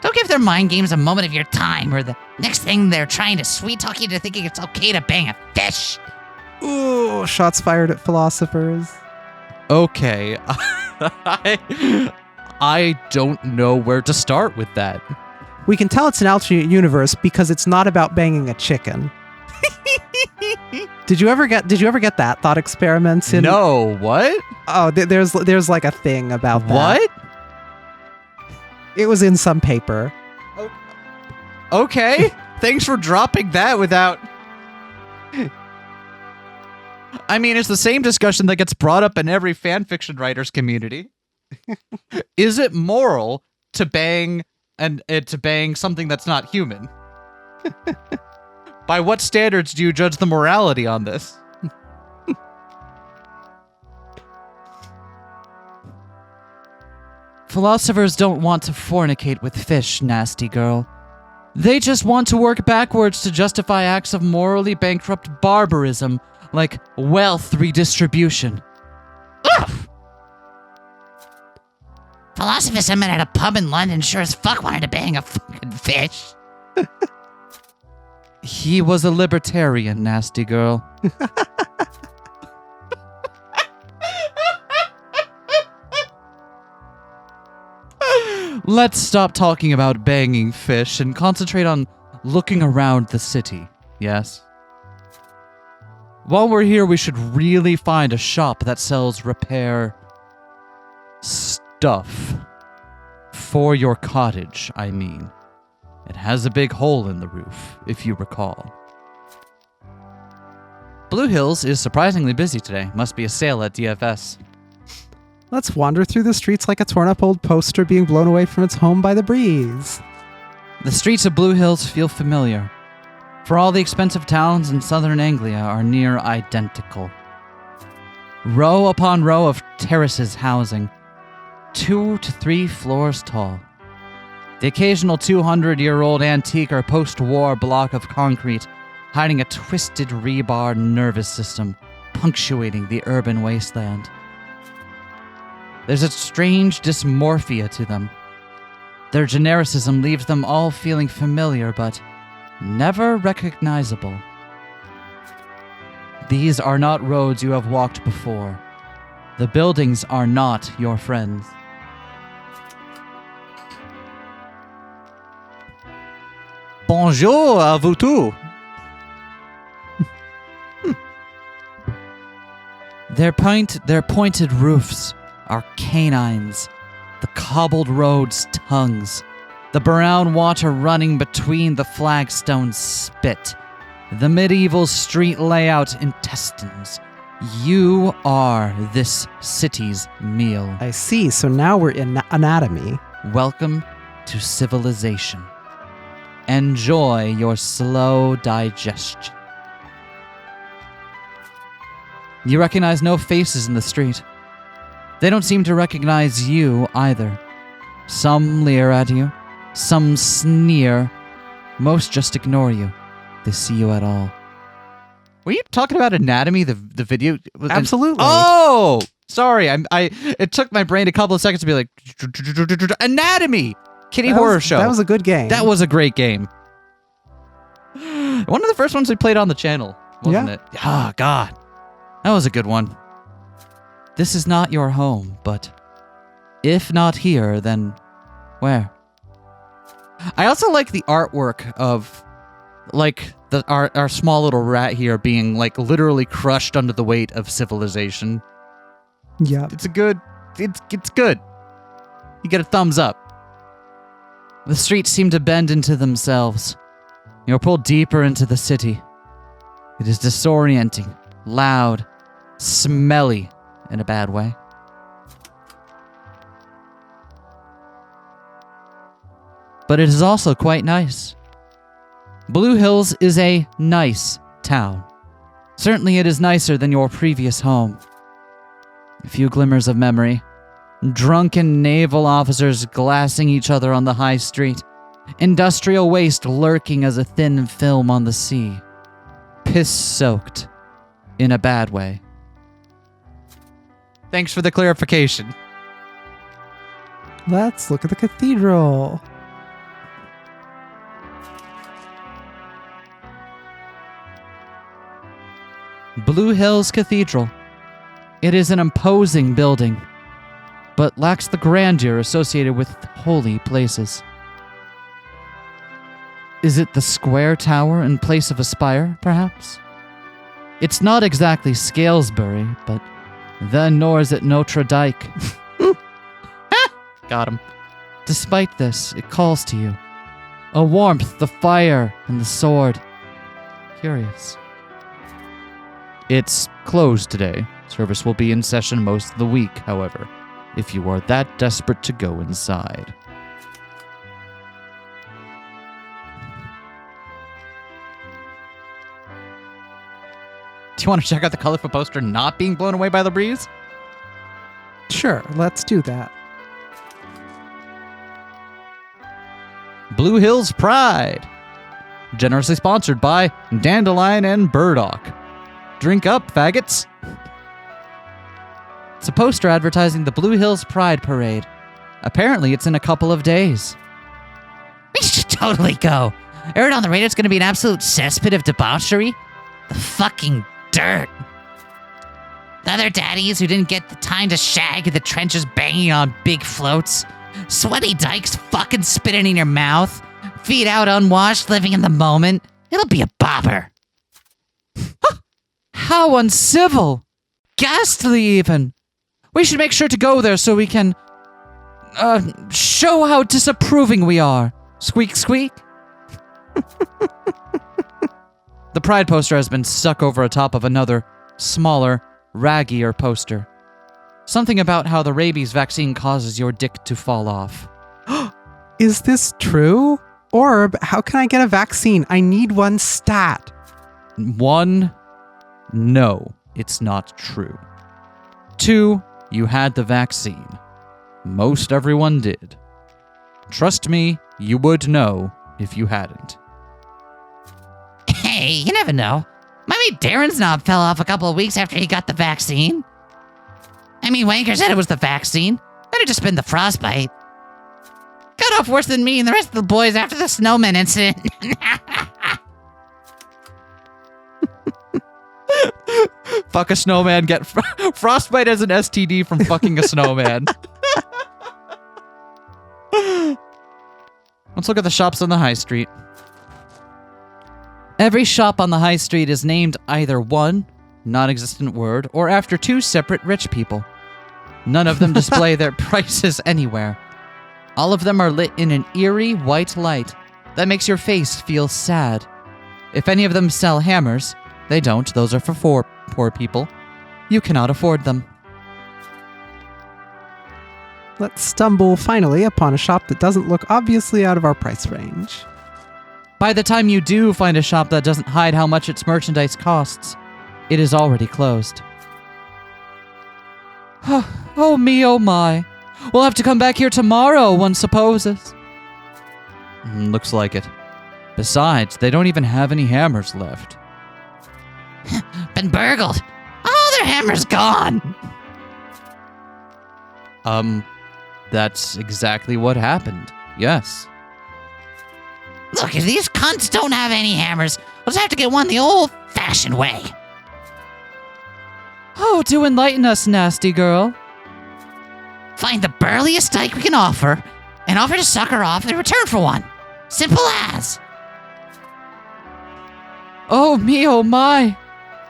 Speaker 3: Don't give their mind games a moment of your time, or the next thing they're trying to sweet talk you to thinking it's okay to bang a fish.
Speaker 2: Ooh, shots fired at philosophers.
Speaker 1: Okay. I don't know where to start with that.
Speaker 2: We can tell it's an alternate universe because it's not about banging a chicken. Did you ever get that thought experiments in?
Speaker 1: No, what?
Speaker 2: Oh, there's like a thing about that.
Speaker 1: What?
Speaker 2: It was in some paper.
Speaker 1: Okay. Thanks for dropping that without... I mean, it's the same discussion that gets brought up in every fanfiction writers community. Is it moral to bang something that's not human? By what standards do you judge the morality on this? Philosophers don't want to fornicate with fish, nasty girl. They just want to work backwards to justify acts of morally bankrupt barbarism, like wealth redistribution.
Speaker 3: Ugh! Philosophers I met at a pub in London sure as fuck wanted to bang a fucking fish.
Speaker 1: He was a libertarian, nasty girl. Let's stop talking about banging fish and concentrate on looking around the city, yes? While we're here, we should really find a shop that sells repair stuff. For your cottage, I mean. It has a big hole in the roof, if you recall. Blue Hills is surprisingly busy today. Must be a sale at DFS.
Speaker 2: Let's wander through the streets like a torn-up old poster being blown away from its home by the breeze.
Speaker 1: The streets of Blue Hills feel familiar. For all the expensive towns in southern Anglia are near identical. Row upon row of terraces housing, 2 to 3 floors tall. The occasional 200-year-old antique or post-war block of concrete hiding a twisted rebar nervous system punctuating the urban wasteland. There's a strange dysmorphia to them. Their genericism leaves them all feeling familiar but never recognizable. These are not roads you have walked before. The buildings are not your friends. Bonjour à vous tous. Their pointed roofs are canines, the cobbled roads tongues, the brown water running between the flagstones spit, the medieval street layout intestines. You are this city's meal.
Speaker 2: I see. So now we're in anatomy.
Speaker 1: Welcome to civilization. Enjoy your slow digestion. You recognize no faces in the street. They don't seem to recognize you either. Some leer at you, some sneer, most just ignore you. They see you at all. Were you talking about anatomy, the video?
Speaker 2: Absolutely.
Speaker 1: Oh! Sorry, it took my brain a couple of seconds to be like, anatomy! Kitty horror show.
Speaker 2: That was a good game.
Speaker 1: That was a great game. One of the first ones we played on the channel, wasn't it? Oh, God. That was a good one. This is not your home, but if not here, then where? I also like the artwork of, like, our small little rat here being, like, literally crushed under the weight of civilization.
Speaker 2: Yeah.
Speaker 1: It's good. You get a thumbs up. The streets seem to bend into themselves. You're pulled deeper into the city. It is disorienting, loud, smelly in a bad way. But it is also quite nice. Blue Hills is a nice town. Certainly it is nicer than your previous home. A few glimmers of memory. Drunken naval officers glassing each other on the high street. Industrial waste lurking as a thin film on the sea. Piss-soaked. In a bad way. Thanks for the clarification.
Speaker 2: Let's look at the cathedral.
Speaker 1: Blue Hills Cathedral. It is an imposing building, but lacks the grandeur associated with holy places. Is it the square tower in place of a spire, perhaps? It's not exactly Scalesbury, but then nor is it Notre Dame. Got him. Despite this, it calls to you. A warmth, the fire, and the sword. Curious. It's closed today. Service will be in session most of the week, however, if you are that desperate to go inside. Do you want to check out the colorful poster not being blown away by the breeze?
Speaker 2: Sure, let's do that.
Speaker 1: Blue Hills Pride. Generously sponsored by Dandelion and Burdock. Drink up, faggots. It's a poster advertising the Blue Hills Pride Parade. Apparently, it's in a couple of days.
Speaker 3: We should totally go. I heard on the radio it's going to be an absolute cesspit of debauchery. The fucking dirt. The other daddies who didn't get the time to shag in the trenches banging on big floats. Sweaty dykes fucking spitting in your mouth. Feet out unwashed, living in the moment. It'll be a bobber.
Speaker 1: How uncivil! Ghastly, even! We should make sure to go there so we can, show how disapproving we are. Squeak, squeak. The Pride poster has been stuck over atop of another, smaller, raggier poster. Something about how the rabies vaccine causes your dick to fall off.
Speaker 2: Is this true? Orb, how can I get a vaccine? I need one stat.
Speaker 1: 1, no, it's not true. 2, you had the vaccine. Most everyone did. Trust me, you would know if you hadn't.
Speaker 3: Hey, you never know. Maybe Darren's knob fell off a couple of weeks after he got the vaccine. I mean, Wanker said it was the vaccine. Might have just been the frostbite. Got off worse than me and the rest of the boys after the snowman incident.
Speaker 1: Fuck a snowman, get frostbite as an STD from fucking a snowman. Let's look at the shops on the high street. Every shop on the high street is named either one non-existent word or after 2 separate rich people. None of them display their prices anywhere. All of them are lit in an eerie white light that makes your face feel sad. If any of them sell hammers, they don't. Those are for poor people. You cannot afford them.
Speaker 2: Let's stumble finally upon a shop that doesn't look obviously out of our price range.
Speaker 1: By the time you do find a shop that doesn't hide how much its merchandise costs, it is already closed. Oh me, oh my. We'll have to come back here tomorrow, one supposes. Looks like it. Besides, they don't even have any hammers left.
Speaker 3: Been burgled. All their hammers gone.
Speaker 1: That's exactly what happened. Yes.
Speaker 3: Look, if these cunts don't have any hammers, we'll just have to get one the old-fashioned way.
Speaker 1: Oh, do enlighten us, nasty girl.
Speaker 3: Find the burliest dyke we can offer, and offer to suck her off in return for one. Simple as.
Speaker 1: Oh me, oh my.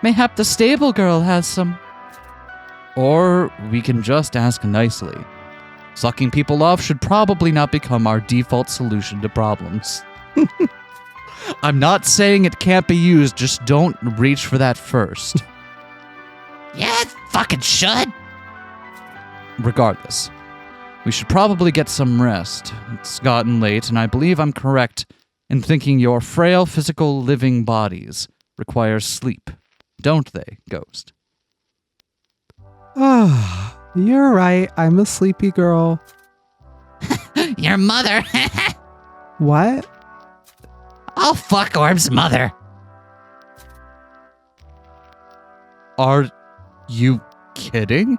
Speaker 1: Mayhap the stable girl has some. Or we can just ask nicely. Sucking people off should probably not become our default solution to problems. I'm not saying it can't be used, just don't reach for that first.
Speaker 3: Yeah, it fucking should.
Speaker 1: Regardless, we should probably get some rest. It's gotten late, and I believe I'm correct in thinking your frail physical living bodies require sleep, don't they, Ghost?
Speaker 2: Ah, you're right. I'm a sleepy girl.
Speaker 3: Your mother.
Speaker 2: What?
Speaker 3: I'll fuck Orb's mother.
Speaker 1: Are you kidding?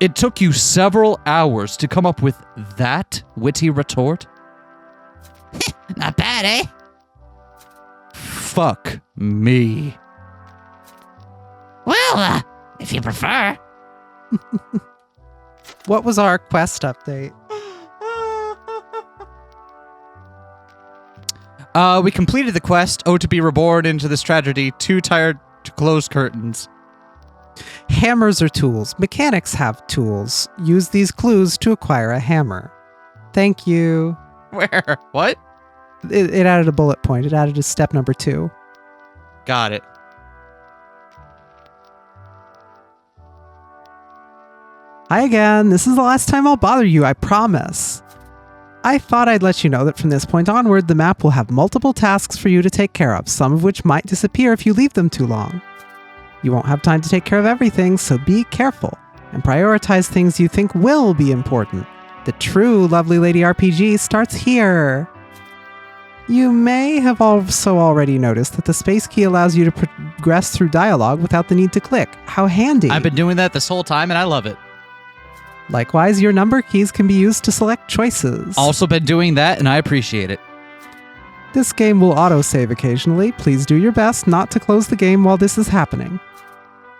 Speaker 1: It took you several hours to come up with that witty retort?
Speaker 3: Not bad, eh?
Speaker 1: Fuck me.
Speaker 3: Well, if you prefer.
Speaker 2: What was our quest update?
Speaker 1: We completed the quest, Oh, to be reborn into this tragedy, too tired to close curtains.
Speaker 2: Hammers are tools. Mechanics have tools. Use these clues to acquire a hammer. Thank you.
Speaker 1: Where? What?
Speaker 2: It added a bullet point. It added a step number 2.
Speaker 1: Got it.
Speaker 2: Hi again. This is the last time I'll bother you, I promise. I thought I'd let you know that from this point onward, the map will have multiple tasks for you to take care of, some of which might disappear if you leave them too long. You won't have time to take care of everything, so be careful and prioritize things you think will be important. The true Lovely Lady RPG starts here. You may have also already noticed that the space key allows you to progress through dialogue without the need to click. How handy.
Speaker 1: I've been doing that this whole time, and I love it.
Speaker 2: Likewise, your number keys can be used to select choices.
Speaker 1: Also been doing that, and I appreciate it.
Speaker 2: This game will autosave occasionally. Please do your best not to close the game while this is happening.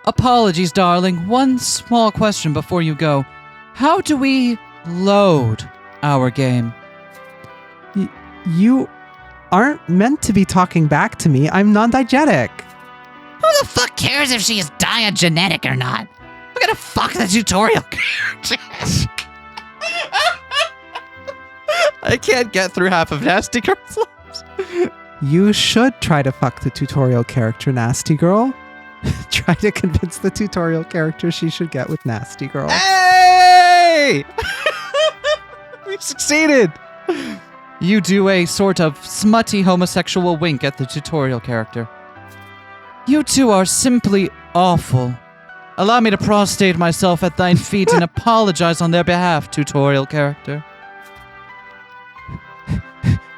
Speaker 1: Apologies, darling. One small question before you go. How do we load our game?
Speaker 2: You aren't meant to be talking back to me. I'm non-diegetic.
Speaker 3: Who the fuck cares if she is diagenetic or not? We're gonna fuck the tutorial characters.
Speaker 1: I can't get through half of Nasty Girl's lives.
Speaker 2: You should try to fuck the tutorial character, Nasty Girl. Try to convince the tutorial character she should get with Nasty Girl.
Speaker 1: Hey! We succeeded! You do a sort of smutty homosexual wink at the tutorial character. You two are simply awful. Allow me to prostrate myself at thine feet and apologize on their behalf, tutorial character.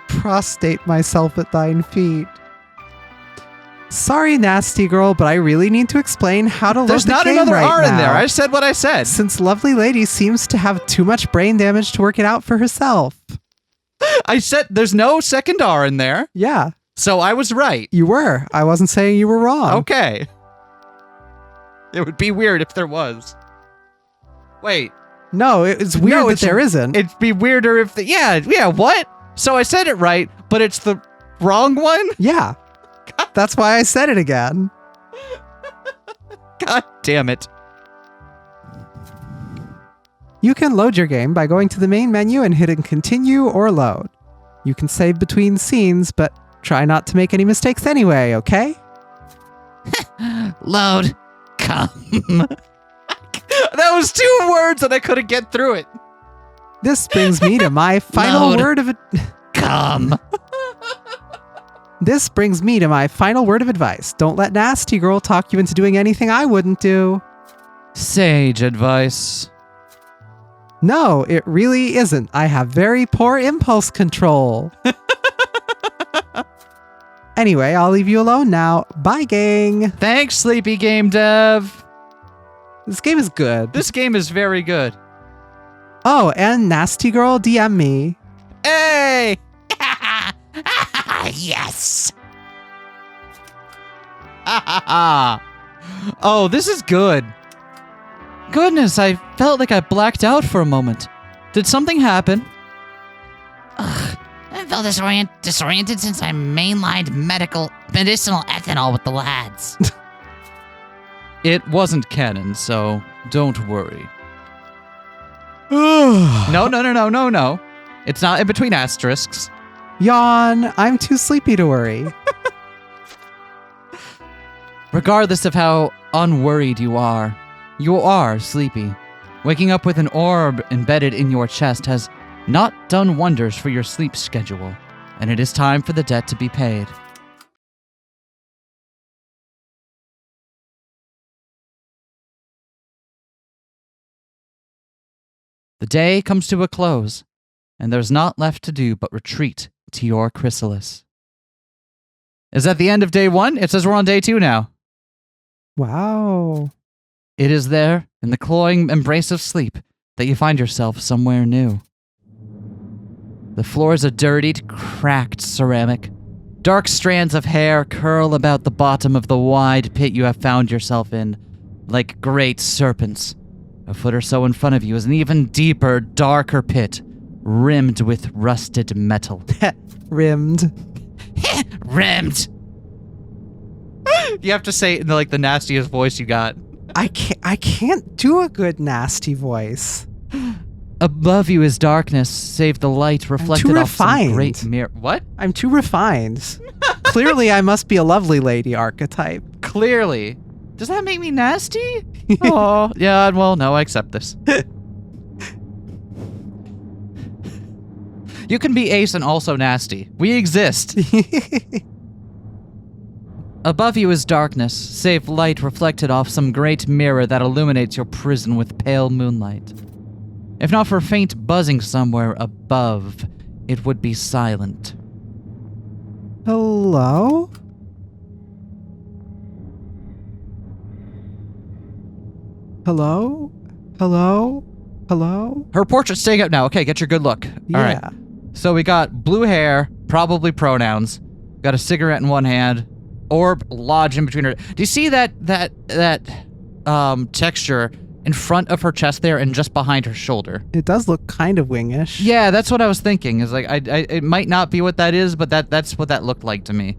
Speaker 2: Prostrate myself at thine feet. Sorry, nasty girl, but I really need to explain how to load
Speaker 1: There's
Speaker 2: the
Speaker 1: not
Speaker 2: game
Speaker 1: another
Speaker 2: right
Speaker 1: R in there.
Speaker 2: now,
Speaker 1: I said what I said.
Speaker 2: since lovely lady seems to have too much brain damage to work it out for herself.
Speaker 1: I said there's no second R in there,
Speaker 2: Yeah,
Speaker 1: so I was right.
Speaker 2: you were. I wasn't saying you were wrong.
Speaker 1: Okay. It would be weird if there was. Wait.
Speaker 2: No, it's weird
Speaker 1: No,
Speaker 2: that
Speaker 1: it's-
Speaker 2: there isn't.
Speaker 1: It'd be weirder if yeah, what? So I said it right, but it's the wrong one?
Speaker 2: Yeah. That's why I said it again.
Speaker 1: God damn it.
Speaker 2: You can load your game by going to the main menu and hitting continue or load. You can save between scenes, but try not to make any mistakes anyway, okay?
Speaker 3: Load. Come.
Speaker 1: That was 2 words and I couldn't get through it.
Speaker 2: This brings me to my final
Speaker 3: Load.
Speaker 2: word of
Speaker 3: Come.
Speaker 2: This brings me to my final word of advice. Don't let nasty girl talk you into doing anything I wouldn't do.
Speaker 1: Sage advice.
Speaker 2: No, it really isn't. I have very poor impulse control. Anyway, I'll leave you alone now. Bye, gang.
Speaker 1: Thanks, Sleepy Game Dev.
Speaker 2: This game is good.
Speaker 1: This game is very good.
Speaker 2: Oh, and nasty girl DM me.
Speaker 1: Hey!
Speaker 3: Yes.
Speaker 1: Oh, this is good. Goodness, I felt like I blacked out for a moment. Did something happen?
Speaker 3: I felt disoriented since I mainlined medicinal ethanol with the lads.
Speaker 1: It wasn't canon, so don't worry. No. It's not in between asterisks.
Speaker 2: Yawn. I'm too sleepy to worry.
Speaker 1: Regardless of how unworried you are sleepy. Waking up with an orb embedded in your chest has not done wonders for your sleep schedule, and it is time for the debt to be paid. The day comes to a close, and there's naught left to do but retreat to your chrysalis. Is that the end of day 1? It says we're on day 2 now.
Speaker 2: Wow.
Speaker 1: It is there, in the cloying embrace of sleep, that you find yourself somewhere new. The floors are dirtied, cracked ceramic. Dark strands of hair curl about the bottom of the wide pit you have found yourself in, like great serpents. A foot or so in front of you is an even deeper, darker pit, rimmed with rusted metal.
Speaker 2: Rimmed.
Speaker 3: Rimmed.
Speaker 1: You have to say it in the nastiest voice you got.
Speaker 2: I can't do a good nasty voice.
Speaker 1: Above you is darkness, save the light reflected off some
Speaker 2: refined.
Speaker 1: great mirror. What?
Speaker 2: I'm too refined. Clearly, I must be a lovely lady archetype.
Speaker 1: Clearly. Does that make me nasty? Oh, yeah, well, no, I accept this. You can be ace and also nasty. We exist. Above you is darkness, save light reflected off some great mirror that illuminates your prison with pale moonlight. If not for a faint buzzing somewhere above, it would be silent.
Speaker 2: Hello? Hello? Hello? Hello?
Speaker 1: Her portrait's staying up now. Okay, get your good look.
Speaker 2: Yeah.
Speaker 1: All right. So we got blue hair, probably pronouns. Got a cigarette in one hand, orb lodged in between her. Do you see that texture in front of her chest there and just behind her shoulder?
Speaker 2: It does look kind of wingish.
Speaker 1: Yeah, that's what I was thinking. Is like I it might not be what that is, but that's what that looked like to me.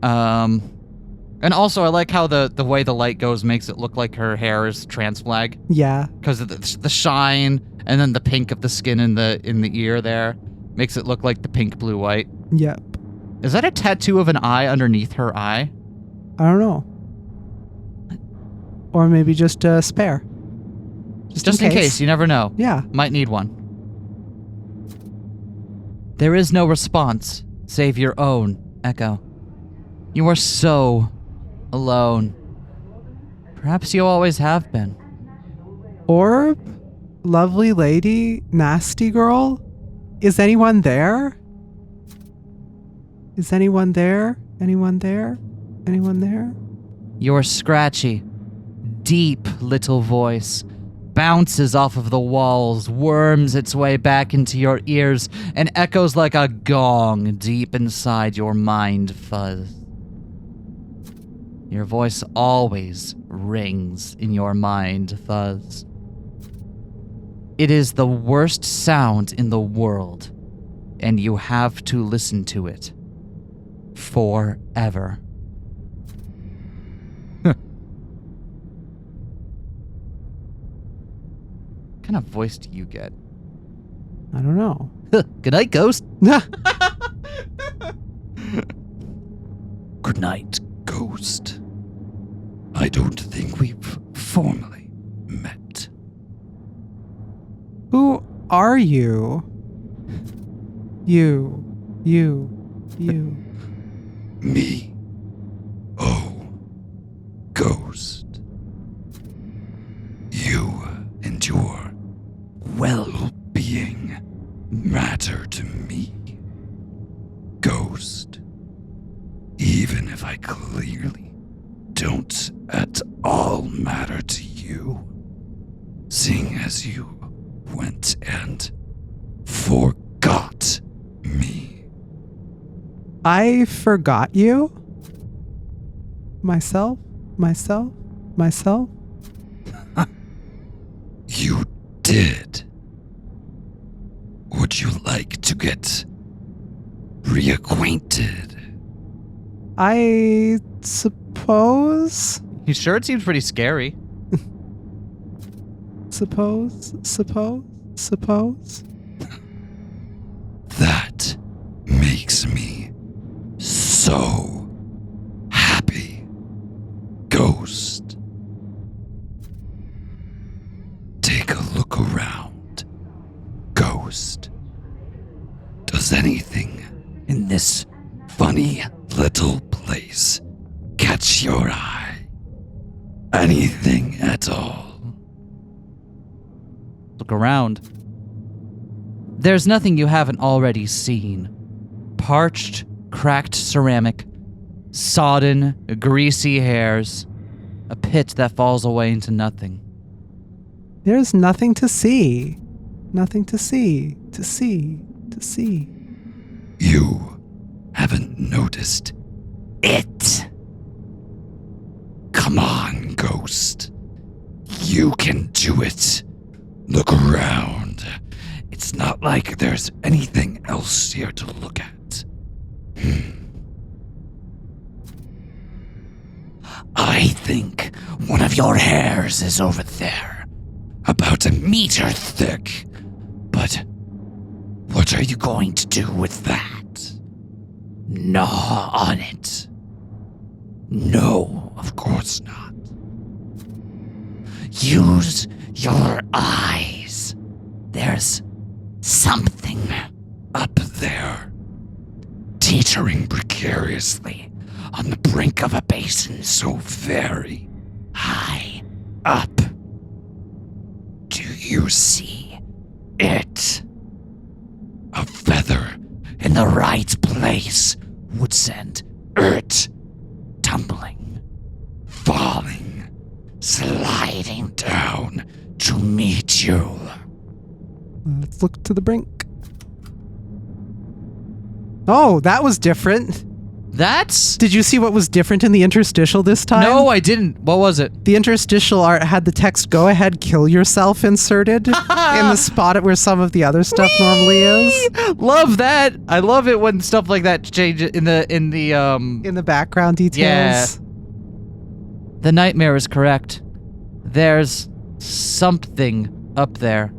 Speaker 1: And also I like how the way the light goes makes it look like her hair is trans flag
Speaker 2: Yeah.
Speaker 1: because of the shine and then the pink of the skin in the ear there makes it look like the pink blue white.
Speaker 2: Yep.
Speaker 1: Is that a tattoo of an eye underneath her eye?
Speaker 2: I don't know. Or maybe just a spare.
Speaker 1: Just in case, you never know.
Speaker 2: Yeah.
Speaker 1: Might need one. There is no response, save your own echo. You are so alone. Perhaps you always have been.
Speaker 2: Orb? Lovely lady? Nasty girl? Is anyone there? Is anyone there? Anyone there? Anyone there?
Speaker 1: Your scratchy, deep little voice bounces off of the walls, worms its way back into your ears, and echoes like a gong deep inside your mind fuzz. Your voice always rings in your mind fuzz. It is the worst sound in the world, and you have to listen to it forever. What kind of voice do you get?
Speaker 2: I don't know.
Speaker 1: Good night, ghost.
Speaker 2: Ah,
Speaker 4: Good night, Ghost. I don't think we've formally met.
Speaker 2: who are you? You.
Speaker 4: Me? Oh, Ghost. You and your well-being matter to me, Ghost. Even if I clearly don't at all matter to you, seeing as you went and forgot me.
Speaker 2: I forgot you? Myself?
Speaker 4: You did. Would you like to get reacquainted?
Speaker 2: I suppose?
Speaker 1: You sure it seems pretty scary?
Speaker 2: Suppose?
Speaker 4: That makes me so happy, Ghost. Take a look around, Ghost. Does anything in this funny little place catch your eye? Anything at all?
Speaker 1: Look around. There's nothing you haven't already seen. Parched, cracked ceramic, sodden, greasy hairs, a pit that falls away into nothing.
Speaker 2: There's nothing to see. Nothing to see.
Speaker 4: You haven't noticed it. Come on, Ghost. You can do it. Look around. It's not like there's anything else here to look at. I think one of your hairs is over there. About 1 meter thick. But what are you going to do with that? Gnaw on it? No, of course not. Use your eyes. There's something up there, teetering precariously on the brink of a basin so very high up. Do you see it? A feather in the right place would send it tumbling, falling, sliding down to meet you.
Speaker 2: Let's look to the brink. Oh, that was different.
Speaker 1: That's...
Speaker 2: Did you see what was different in the interstitial this time?
Speaker 1: No, I didn't. What was it?
Speaker 2: The interstitial art had the text "Go ahead, kill yourself" inserted in the spot where some of the other stuff normally is.
Speaker 1: Love that. I love it when stuff like that changes in the
Speaker 2: In the background details.
Speaker 1: Yeah. The nightmare is correct. There's something up there.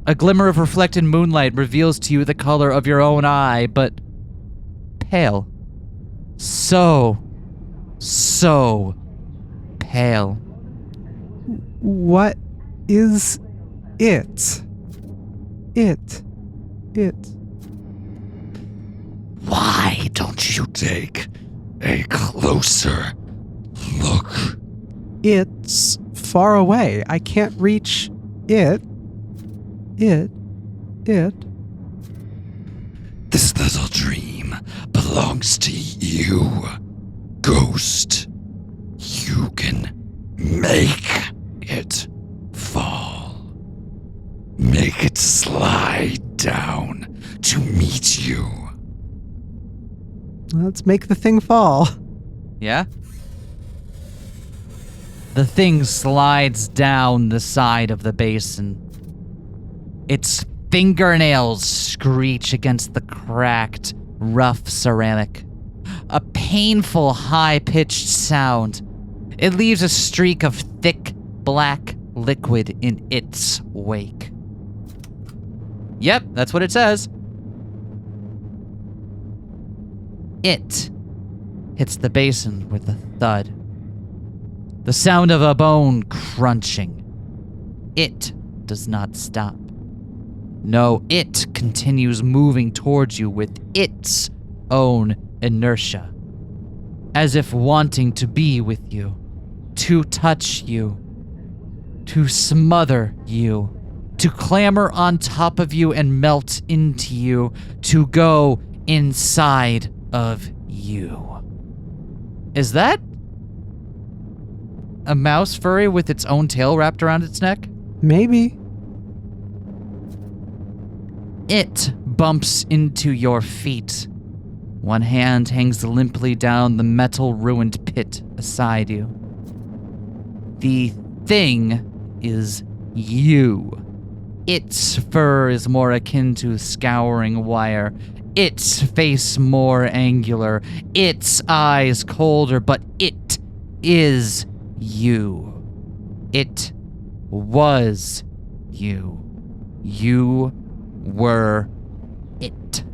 Speaker 1: A glimmer of reflected moonlight reveals to you the color of your own eye, but pale. So pale.
Speaker 2: What is it? It.
Speaker 4: don't you take a closer look?
Speaker 2: It's far away. I can't reach it. It.
Speaker 4: This little dream belongs to you, Ghost. You can make it fall. Make it slide down to meet you.
Speaker 2: Let's make the thing fall.
Speaker 1: Yeah? The thing slides down the side of the basin. Its fingernails screech against the cracked, rough ceramic. A painful, high-pitched sound. It leaves a streak of thick, black liquid in its wake. Yep, that's what it says. It hits the basin with a thud. The sound of a bone crunching. It does not stop. No, it continues moving towards you with its own inertia, as if wanting to be with you, to touch you, to smother you, to clamber on top of you and melt into you, to go inside of you. Is that a mouse furry with its own tail wrapped around its neck?
Speaker 2: Maybe.
Speaker 1: It bumps into your feet. One hand hangs limply down the metal-ruined pit beside you. The thing is you. Its fur is more akin to scouring wire. Its face more angular. Its eyes colder, but it is you. It was you. You were it.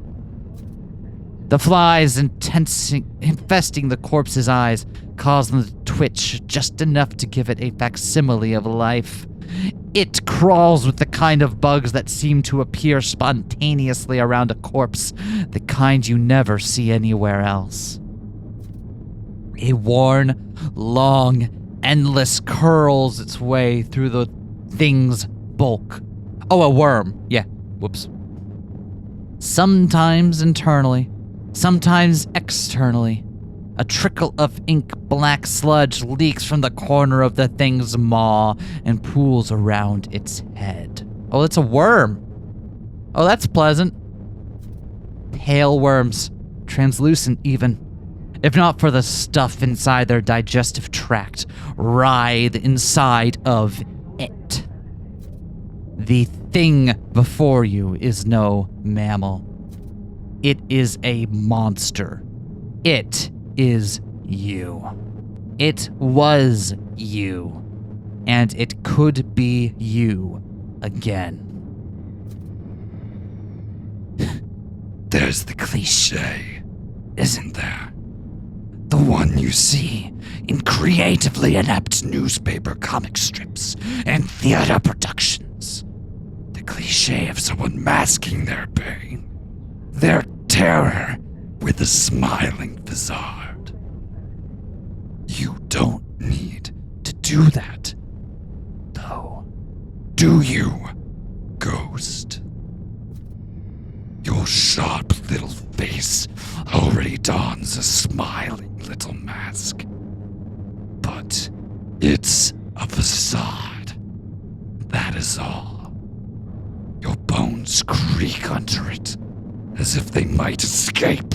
Speaker 1: The flies infesting the corpse's eyes cause them to twitch just enough to give it a facsimile of life. It crawls with the kind of bugs that seem to appear spontaneously around a corpse, the kind you never see anywhere else. A worn, long, endless curls its way through the thing's bulk. Oh, a worm. Yeah. Whoops. Sometimes internally, sometimes externally, a trickle of ink black sludge leaks from the corner of the thing's maw and pools around its head. Oh, it's a worm. Oh, that's pleasant. Pale worms, translucent even. If not for the stuff inside their digestive tract, writhe inside of it. The thing before you is no mammal. It is a monster. It is you. It was you. And it could be you again.
Speaker 4: There's the cliche, isn't there? The one you see in creatively inept newspaper comic strips and theater productions. The cliche of someone masking their pain, their terror with a smiling facade. You don't need to do that, though. Do you, Ghost? Your sharp little face already dons a smiling little mask. But it's a facade. That is all. Your bones creak under it, as if they might escape.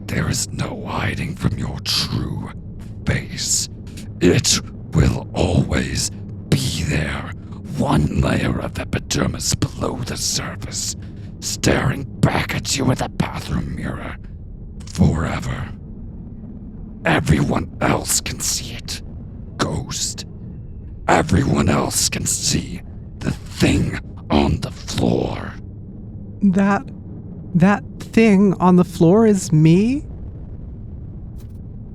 Speaker 4: There is no hiding from your true face. It will always be there, one layer of epidermis below the surface, staring back at you in the bathroom mirror, forever. Everyone else can see it, Ghost. Everyone else can see the thing on the floor.
Speaker 2: That thing on the floor is me?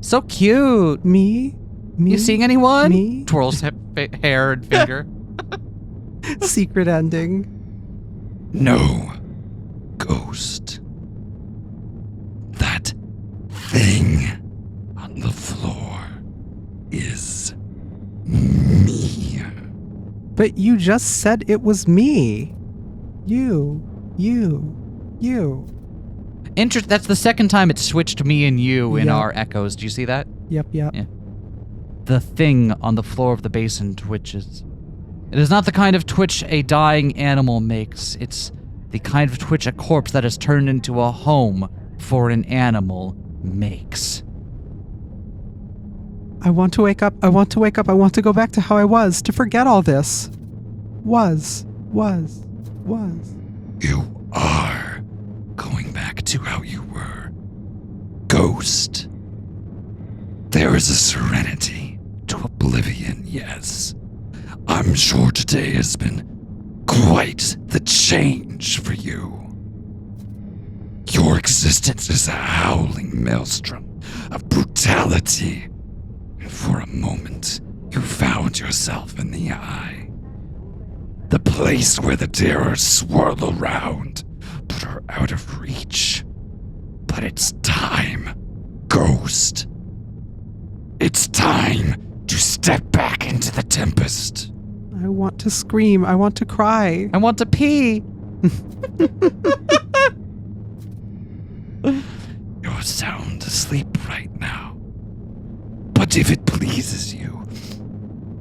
Speaker 1: So cute.
Speaker 2: Me?
Speaker 1: You seeing anyone?
Speaker 2: Me?
Speaker 1: Twirls hair and finger.
Speaker 2: Secret ending.
Speaker 4: No, Ghost. thing on the floor is me.
Speaker 2: But you just said it was me. You.
Speaker 1: That's the second time it switched me and you in
Speaker 2: Yep.
Speaker 1: our echoes. Do you see that?
Speaker 2: Yep.
Speaker 1: Yeah. The thing on the floor of the basin twitches. It is not the kind of twitch a dying animal makes. It's the kind of twitch a corpse that is turned into a home for an animal makes.
Speaker 2: I want to wake up. I want to wake up. I want to go back to how I was, to forget all this. Was.
Speaker 4: You are going back to how you were. Ghost. There is a serenity to oblivion, yes. I'm sure today has been quite the change for you. Your existence is a howling maelstrom of brutality. And for a moment, you found yourself in the eye. The place where the terrors swirl around, but are out of reach. But it's time, Ghost. It's time to step back into the tempest.
Speaker 2: I want to scream. I want to cry.
Speaker 1: I want to pee.
Speaker 4: You're sound asleep right now. But if it pleases you,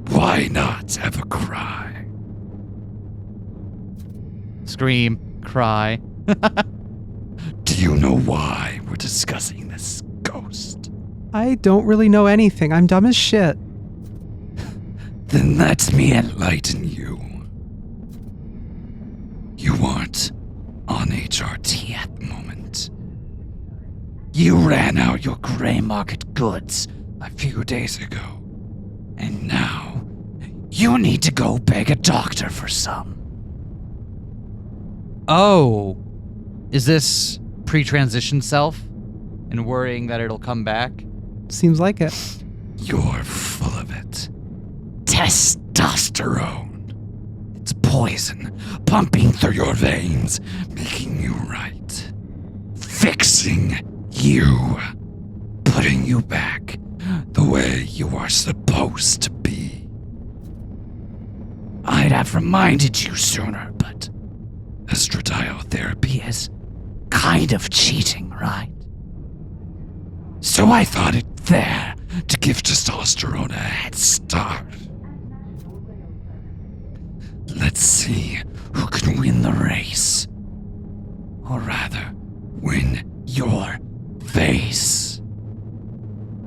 Speaker 4: why not have a cry?
Speaker 1: Scream. Cry.
Speaker 4: Do you know why we're discussing this, Ghost?
Speaker 2: I don't really know anything. I'm dumb as shit.
Speaker 4: Then let me enlighten you. You aren't on HRT at the moment. You ran out your gray market goods a few days ago. And now, you need to go beg a doctor for some.
Speaker 1: Oh. Is this pre-transition self? And worrying that it'll come back?
Speaker 2: Seems like it.
Speaker 4: You're full of it. Testosterone. It's poison pumping through your veins, making you right. Fixing you. Putting you back the way you are supposed to be. I'd have reminded you sooner, but estradiol therapy is kind of cheating, right? So I thought it fair to give testosterone a head start. Let's see who can win the race. Or rather, win your face.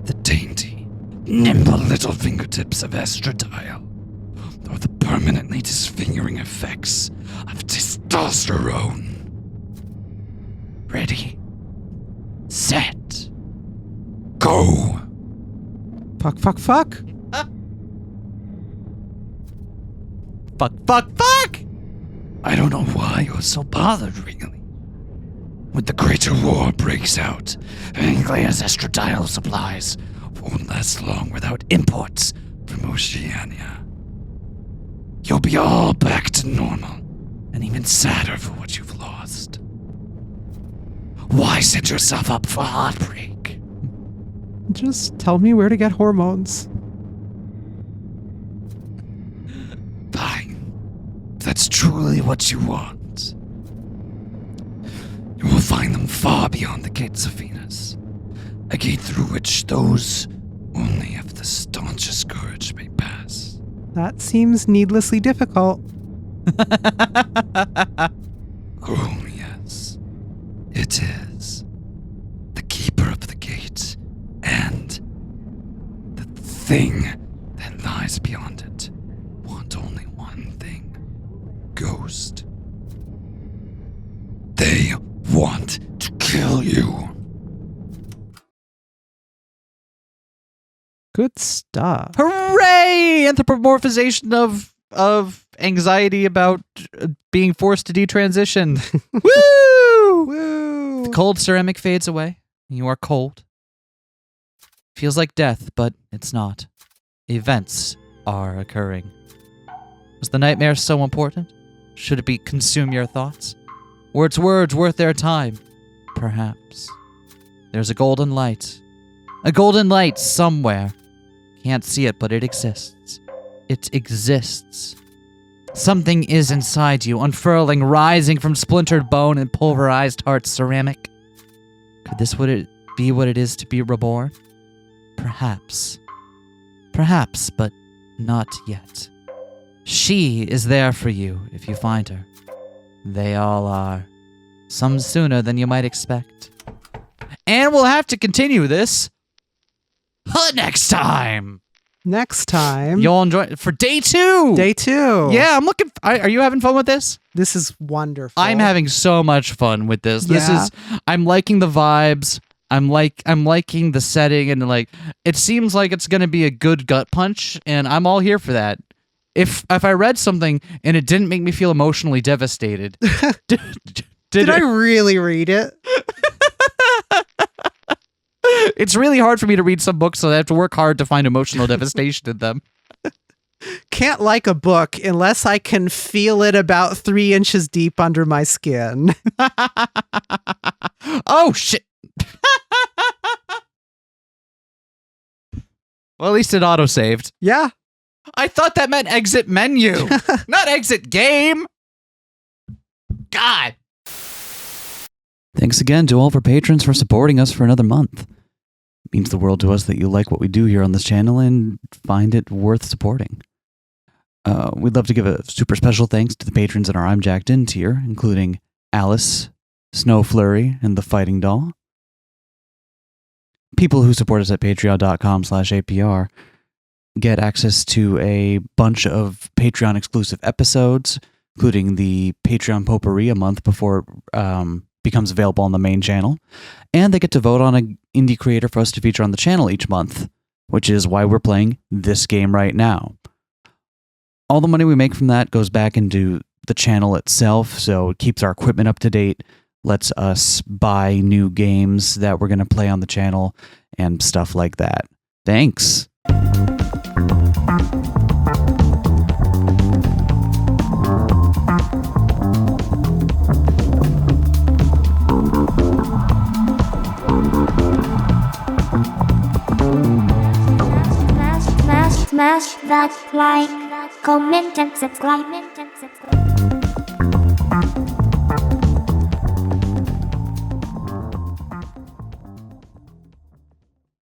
Speaker 4: The dainty, nimble little fingertips of estradiol, or the permanently disfiguring effects of testosterone. Ready, set, go.
Speaker 2: Fuck.
Speaker 1: Fuck!
Speaker 4: I don't know why you're so bothered, really. When the Greater War breaks out, Anglia's estradiol supplies won't last long without imports from Oceania. You'll be all back to normal, and even sadder for what you've lost. Why set yourself up for heartbreak?
Speaker 2: Just tell me where to get hormones.
Speaker 4: Fine. If that's truly what you want, you will find them far beyond the gates of Venus. A gate through which those only of the staunchest courage may pass.
Speaker 2: That seems needlessly difficult.
Speaker 4: Oh, yes. It is. The keeper of the gate and the thing that lies beyond it want only one thing. Ghost. They want to kill you.
Speaker 2: Good stuff.
Speaker 1: Hooray! Anthropomorphization of anxiety about being forced to detransition. Woo!
Speaker 2: Woo!
Speaker 1: The cold ceramic fades away. You are cold. Feels like death, but it's not. Events are occurring. Was the nightmare so important? Should it be consume your thoughts? Were its words worth their time? Perhaps. There's a golden light. A golden light somewhere. Can't see it, but it exists. It exists. Something is inside you, unfurling, rising from splintered bone and pulverized heart ceramic. Could this be what it is to be reborn? Perhaps. Perhaps, but not yet. She is there for you if you find her. They all are. Some sooner than you might expect. And we'll have to continue this next time.
Speaker 2: Next time.
Speaker 1: You'll enjoy it for day 2.
Speaker 2: Day 2.
Speaker 1: Yeah, I'm looking. Are you having fun with this?
Speaker 2: This is wonderful.
Speaker 1: I'm having so much fun with this.
Speaker 2: Yeah.
Speaker 1: I'm liking the vibes. I'm liking the setting, and like it seems like it's gonna be a good gut punch, and I'm all here for that. If I read something and it didn't make me feel emotionally devastated, did
Speaker 2: I
Speaker 1: it?
Speaker 2: really read it?
Speaker 1: It's really hard for me to read some books, so I have to work hard to find emotional devastation in them.
Speaker 2: Can't like a book unless I can feel it about 3 inches deep under my skin.
Speaker 1: Oh shit! Well, at least it auto-saved.
Speaker 2: Yeah.
Speaker 1: I thought that meant exit menu, not exit game. God. Thanks again to all of our patrons for supporting us for another month. It means the world to us that you like what we do here on this channel and find it worth supporting. We'd love to give a super special thanks to the patrons in our I'm Jacked In tier, including Alice, Snow Flurry, and The Fighting Doll. People who support us at patreon.com/APR get access to a bunch of Patreon exclusive episodes, including the Patreon Potpourri a month before it becomes available on the main channel. And they get to vote on an indie creator for us to feature on the channel each month, which is why we're playing this game right now. All the money we make from that goes back into the channel itself, so it keeps our equipment up to date, lets us buy new games that we're going to play on the channel, and stuff like that. Thanks!
Speaker 5: Smash that like, comment and subscribe.